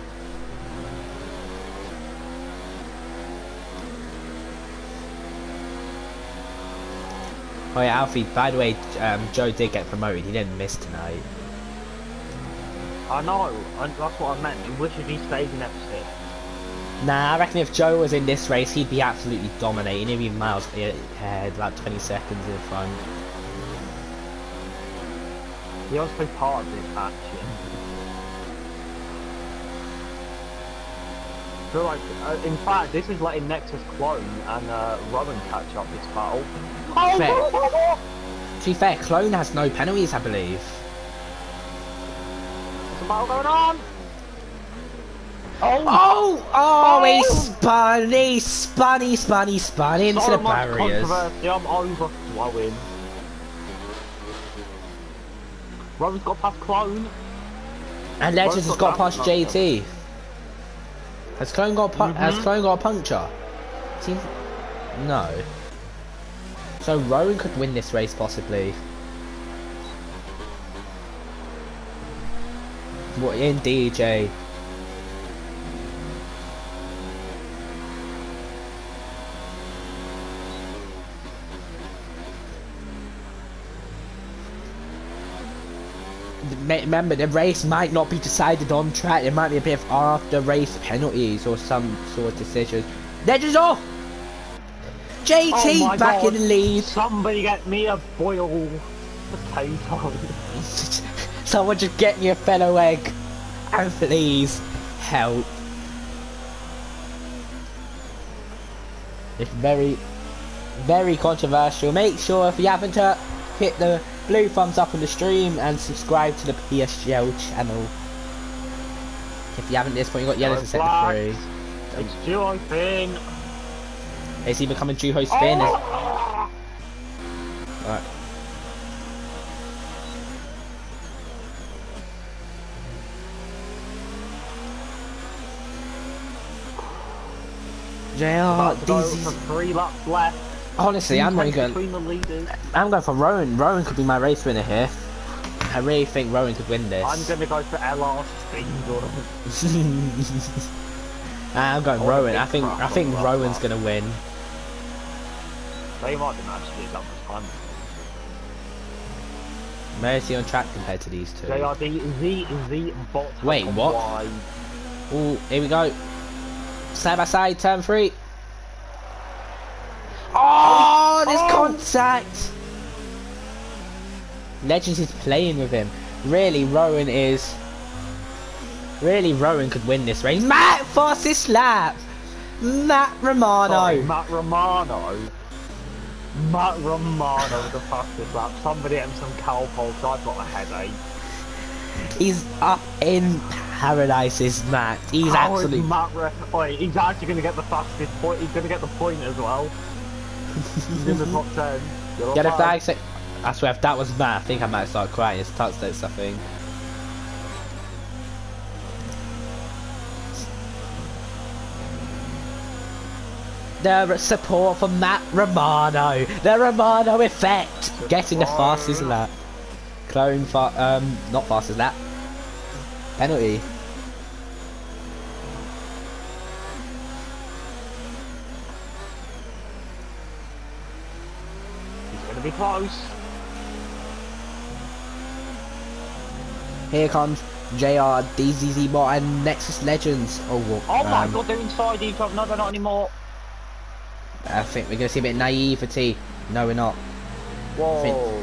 Oh yeah, Alfie, by the way, Joe did get promoted. He didn't miss tonight.
I know, and that's what I meant. I wish he stayed in F6.
Nah, I reckon if Joe was in this race, he'd be absolutely dominating. He'd be miles ahead, like 20 seconds in front.
He also played part of this action. I feel like, in fact, this is letting Nexus Clone and Rowan catch up this battle.
To be fair, Clone has no penalties, I believe.
There's a battle going on!
Oh, he spun into
So
the
much
barriers.
controversy, I'm overflowing. Rowan's got past Clone.
And Legends has got past
damage.
JT. Has Clone got a puncture? Seems... No. So Rowan could win this race possibly. What in DJ? Remember, the race might not be decided on track. There might be a bit of after race penalties or some sort of decisions. Legends off! JT back in the lead.
Somebody get me a boiled potato.
Someone just get me a fellow egg. And please help. It's very, very controversial. Make sure if you haven't hit the blue thumbs up on the stream and subscribe to the PSGL channel. If you haven't at this point, you got yellow to set the free.
It's duo spin.
Is he becoming duo spin?
Oh!
Alright. JR,
for 3 laps left.
Honestly, I'm going for Rowan. Rowan could be my race winner here. I really think Rowan could win this.
I'm going to go for LR Spindle.
I'm going Rowan. I think Rowan's going to win.
They might have actually that much time.
Where is he on track compared to these two?
JRD, bot.
Wait, what? Oh, here we go. Side by side, turn 3. Oh, there's contact! Legends is playing with him. Really, Rowan could win this race. Matt, fastest lap! Matt Romano.
Sorry, Matt Romano with the fastest lap. Somebody had some cow pulse, I've got a headache.
He's up in paradise, is Matt. He's absolutely...
he's actually going to get the fastest point. He's going to get the point as well. He's in the top 10.
Get a flag. I swear, if that was Matt, I think I might start crying. It's touchdowns, I think. The support for Matt Romano. The Romano effect. Getting the fastest lap. Clone not fastest lap. Penalty.
He's going to be close.
Here comes JR, DZZ Bot and Nexus Legends.
Oh my god, they're inside each other. No, they're not anymore.
I think we're going to see a bit of naivety. No, we're not.
Whoa.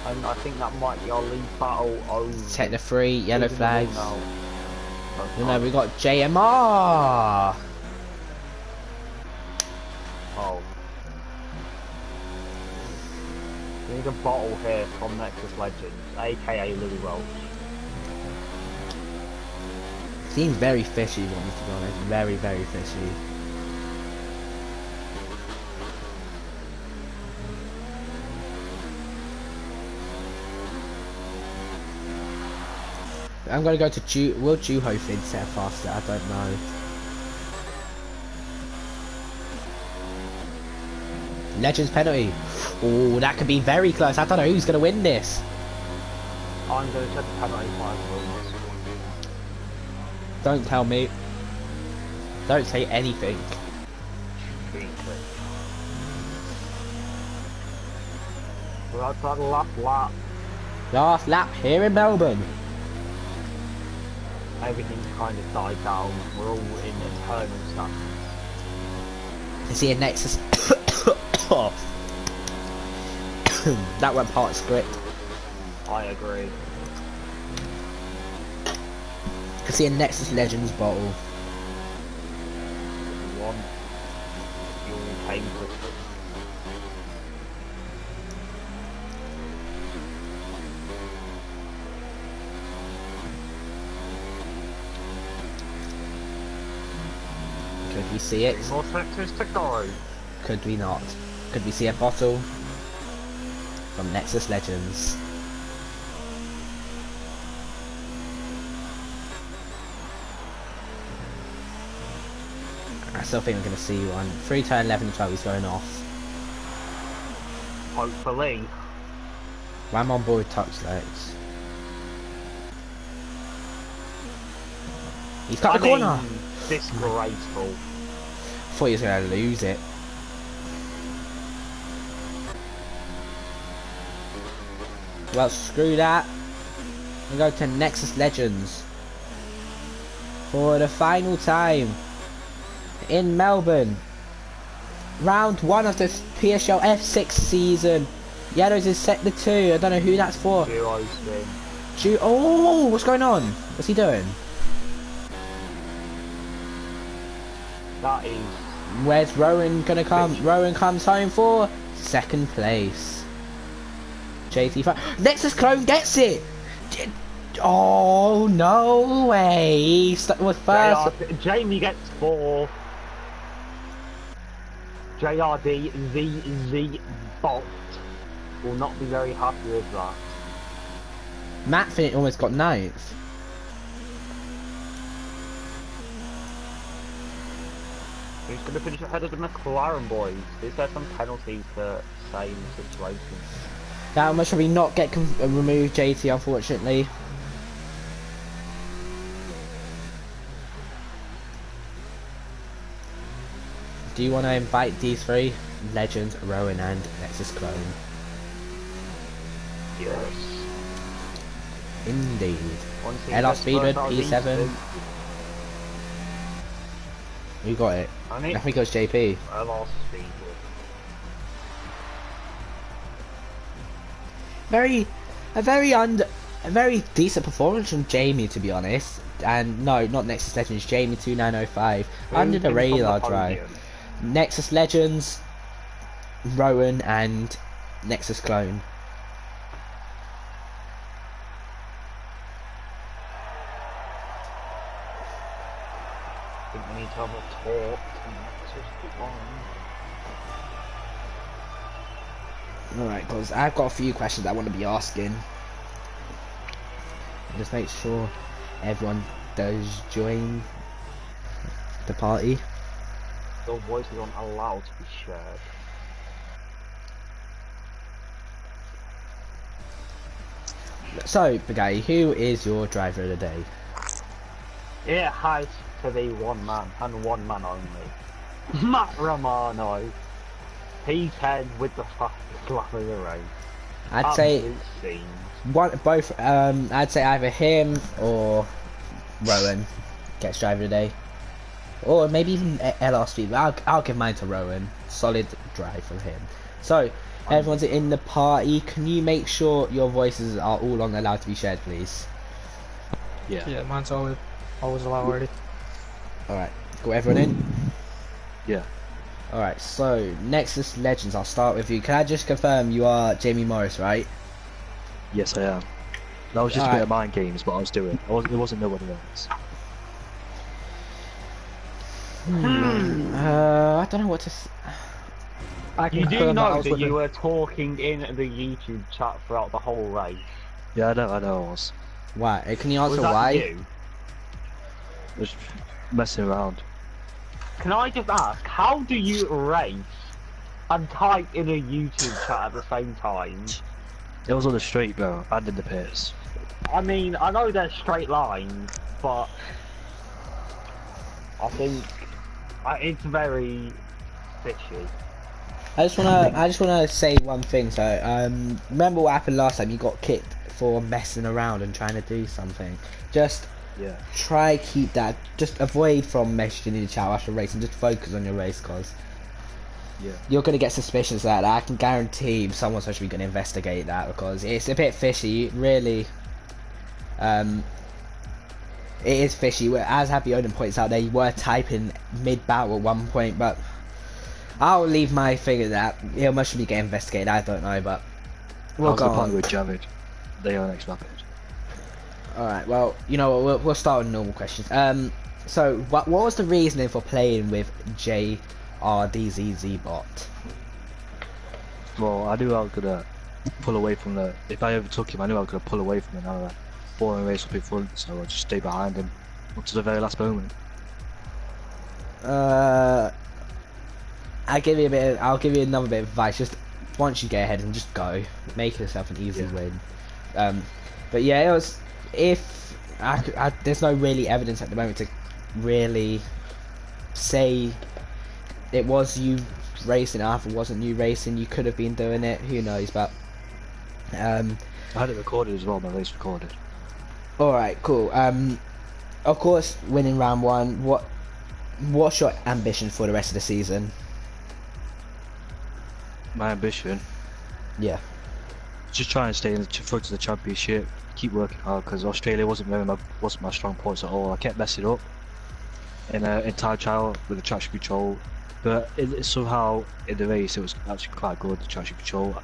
And I think that might be our lead battle over.
Take the 3, yellow flags. No, we got JMR.
Oh. We need a bottle here from Nexus Legends, aka Louis Welch.
Seems very fishy, to be honest. Very, very fishy. I'm gonna go to will Juho Finn set faster? I don't know. Legends penalty. Oh, that could be very close. I don't know who's gonna win this.
I'm gonna check the penalty flag.
Don't tell me. Don't say anything.
We're outside the last lap.
Last lap here in Melbourne.
Everything's kind of died down. We're all in eternal stuff.
I see a Nexus. That went part script.
I agree.
I see a Nexus Legends bottle.
One. You all came quickly.
We see it.
3 more sectors to go.
Could we not? Could we see a bottle from Nexus Legends? I still think we're going to see one. 3 turn 11 and 12 is going off.
Hopefully.
I'm on board with touch legs. He's got the corner.
Disgraceful.
Thought he was going to lose it. Well, screw that. We go to Nexus Legends for the final time in Melbourne. Round 1 of the PSGL F6 season. Yellows is set the 2. I don't know who that's for.
Duo spin.
Oh, what's going on? What's he doing?
That is.
Where's Rowan gonna come? Rowan comes home for 2nd place. JT5. Nexus Clone gets it! Oh, no way! He was first.
Jamie gets 4. JRD ZZ Bolt will not be very happy with that.
Matt almost got 9th.
Who's going to finish ahead of the McLaren boys? Is there some penalties for same situation?
That must probably not get removed, JT, unfortunately. Do you want to invite these 3 legends, Rowan and Nexus Clone?
Yes.
Indeed. LR Speedwood, P7. You got it. I think it was JP.
LR Speedwood.
A very decent performance from Jamie, to be honest. And no, not Nexus Legends, Jamie 2905. Under the radar drive. Nexus Legends, Rowan and Nexus Clone.
I think we need to have a talk.
Alright, because I've got a few questions I want to be asking. Just make sure everyone does join the party.
Your voices aren't allowed to be shared.
So, Bagay, who is your driver of the day?
It has to be one man, and one man only. Matt Romano. P10 with the fastest lap of the race.
I'd say both. I'd say either him or Rowan gets driver of the day, or maybe even LR Speed. But I'll give mine to Rowan. Solid drive from him. So everyone's in the party. Can you make sure your voices are all on allowed to be shared, please?
Yeah. Yeah, mine's always allowed already.
All right, got everyone in?
Yeah.
Alright, so Nexus Legends, I'll start with you. Can I just confirm you are Jamie Morris, right?
Yes, I am. That was just a bit of mind games, but I was doing. There wasn't nobody else.
I don't know what to.
You do know that you were talking in the YouTube chat throughout the whole race.
Yeah, I know I was.
Why? Can you answer
Was that
why?
you?
Just messing around.
Can I just ask, how do you race and type in a YouTube chat at the same time?
It was on the street, bro, and in the pits.
I mean, I know they're straight lines, but I think it's very fishy.
I just wanna say one thing. So, remember what happened last time? You got kicked for messing around and trying to do something. Just try keep that. Just avoid from messaging in the chat after race and just focus on your race, cause you're gonna get suspicions like that. I can guarantee someone's actually gonna investigate that because it's a bit fishy. Really, it is fishy. As Happy Odin points out, they were typing mid battle at one point, but I'll leave my figure that he'll must be getting investigated. I don't know, but we'll go on
with Javid. They are next rapid.
Alright, well, you know what, we'll start with normal questions. So, what was the reasoning for playing with JRDZZ bot?
Well, I knew I was gonna pull away from the. If I overtook him, I knew I was gonna pull away from another boring race up in front, so I just stayed behind him up to the very last moment.
I'll give you another bit of advice. Just once you get ahead and just go, make yourself an easy win. But yeah, it was. If there's no really evidence at the moment to really say it was you racing after it wasn't you racing. You could have been doing it. Who knows? But
I had it recorded as well. My race recorded.
All right, cool. Of course, winning round one. What's your ambition for the rest of the season?
My ambition,
Yeah.
just try and stay in the front of the championship. Keep working hard because Australia wasn't my strong points at all. I kept messing up in time trial with the traction control, but somehow in the race it was actually quite good. The traction control,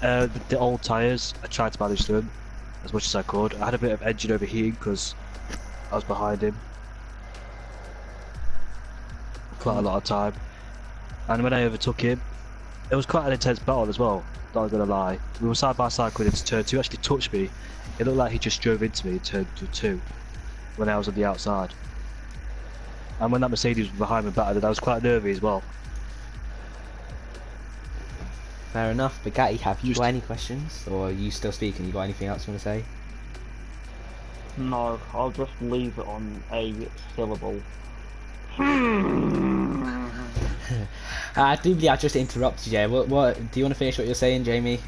the old tyres, I tried to manage them as much as I could. I had a bit of engine overheating because I was behind him quite a lot of time, and when I overtook him, it was quite an intense battle as well. Not gonna lie, we were side by side going into turn 2. He actually touched me. It looked like he just drove into me in turn 2 when I was on the outside. And when that Mercedes was behind me battered, I was quite nervy as well.
Fair enough. Bugatti, have you got any questions, or are you still speaking? You got anything else you want to say?
No, I'll just leave it on a syllable.
I do believe I just interrupted you. What? Do you want to finish what you're saying, Jamie?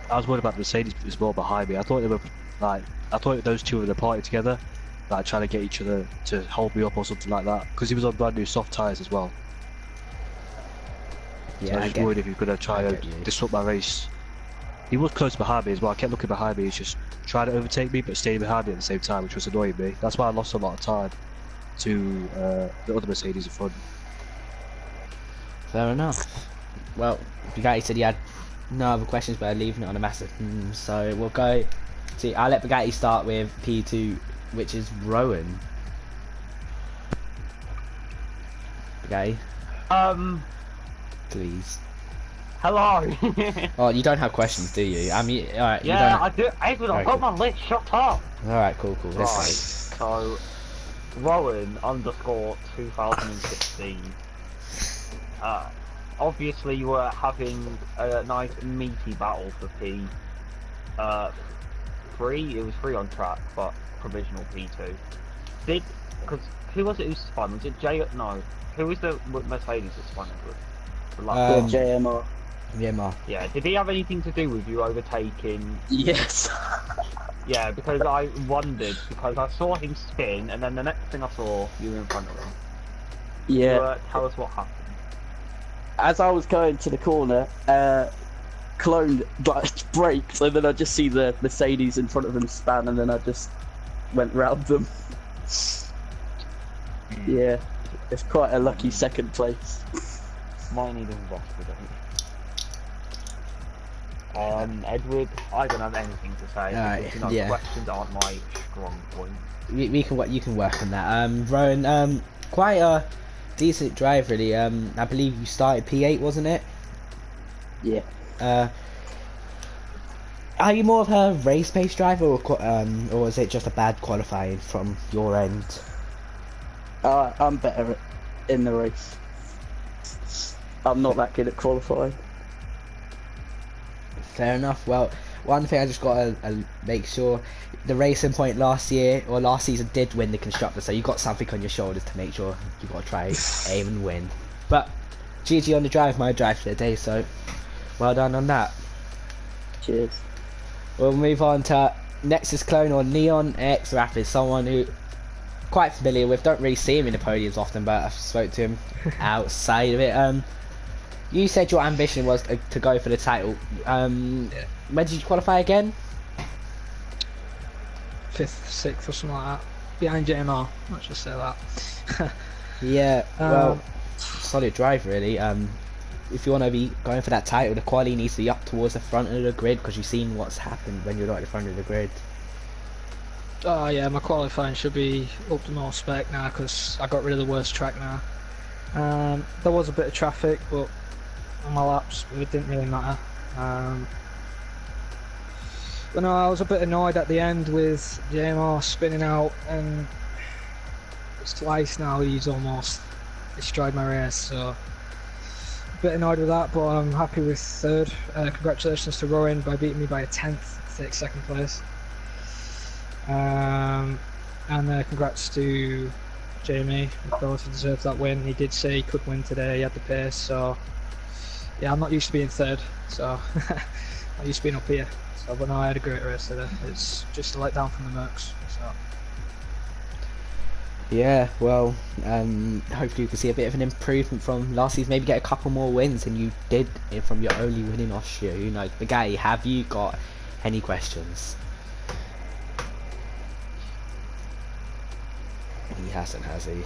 I was worried about the Mercedes as well behind me. I thought they were I thought those two were in the party together, like trying to get each other to hold me up or something like that. Because he was on brand new soft tyres as well.
Yeah,
so I was just worried if he was going to try and disrupt my race. He was close behind me as well. I kept looking behind me. He's just trying to overtake me, but staying behind me at the same time, which was annoying me. That's why I lost a lot of time to the other Mercedes in front.
Fair enough. Well, Bugatti said he had no other questions, but I'm leaving it on a massive. So we'll go. See, I'll let Bugatti start with P2, which is Rowan. Bugatti, please.
Hello.
Oh, you don't have questions, do you? I mean, all right.
Yeah, I do. Edward, I've got my list. Shut up.
All right, cool.
Right.
Let's
So, Rowan _2016. Obviously, you were having a nice meaty battle for P. 3. It was 3 on track, but provisional P2. Because who was it who spun? Was it J? No. Who was the Mercedes that spun it with?
JMR.
Yeah. Did he have anything to do with you overtaking?
Yes.
Yeah, because I wondered, because I saw him spin, and then the next thing I saw, you were in front of him.
Yeah.
Tell us what happened.
As I was going to the corner, Clone braked, and then I just see the Mercedes in front of him span, and then I just went round them. Yeah, it's quite a lucky second place.
Might need investigate. Edward, I don't have anything to say. Because, questions aren't my strong point.
you can work on that. Rowan, quite a decent drive, really. I believe you started P8, wasn't it?
Yeah.
Are you more of a race-paced driver, or is it just a bad qualifying from your end?
I'm better in the race. I'm not that good at qualifying.
Fair enough. Well, one thing I just got to make sure, the Racing Point last season did win the constructor, so you got something on your shoulders to make sure you got to try aim and win. But GG on the drive, my drive for the day, so well done on that.
Cheers.
We'll move on to Nexus Clone, or Neon X Rapid, someone who quite familiar with. Don't really see him in the podiums often, but I've spoke to him outside of it. You said your ambition was to go for the title. When did you qualify again?
5th, 6th, or something like that. Behind JMR. Let's just say that.
Yeah. Well, solid drive, really. If you want to be going for that title, the quality needs to be up towards the front of the grid, because you've seen what's happened when you're not at the front of the grid.
Oh yeah, my qualifying should be up to more spec now because I got rid of the worst track now. There was a bit of traffic, but on my laps it didn't really matter. But no, I was a bit annoyed at the end with JMR spinning out, and it's twice now he's almost destroyed my race, so a bit annoyed with that, but I'm happy with third. Congratulations to Rowan by beating me by a tenth, take second place. And congrats to Jamie. I thought he deserved that win. He did say he could win today, he had the pace, so yeah, I'm not used to being third, so I'm used to being up here. So, but no, I had a great race today. It's just a letdown from the Mercs. So.
Yeah, well, hopefully we can see a bit of an improvement from last season. Maybe get a couple more wins than you did from your only win in Austria. Who knows? But Gay, have you got any questions? He hasn't, has he?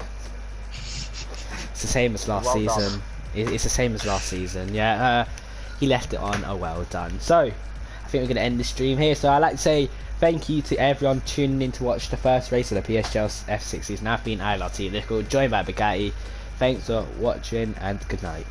It's the same as last season. It's the same as last season. Yeah, he left it on. Oh, well done. So, I think we're going to end the stream here. So I'd like to say thank you to everyone tuning in to watch the first race of the PSGL F6 season. I've been ILRT Nickel, joined by Bugatti. Thanks for watching and good night.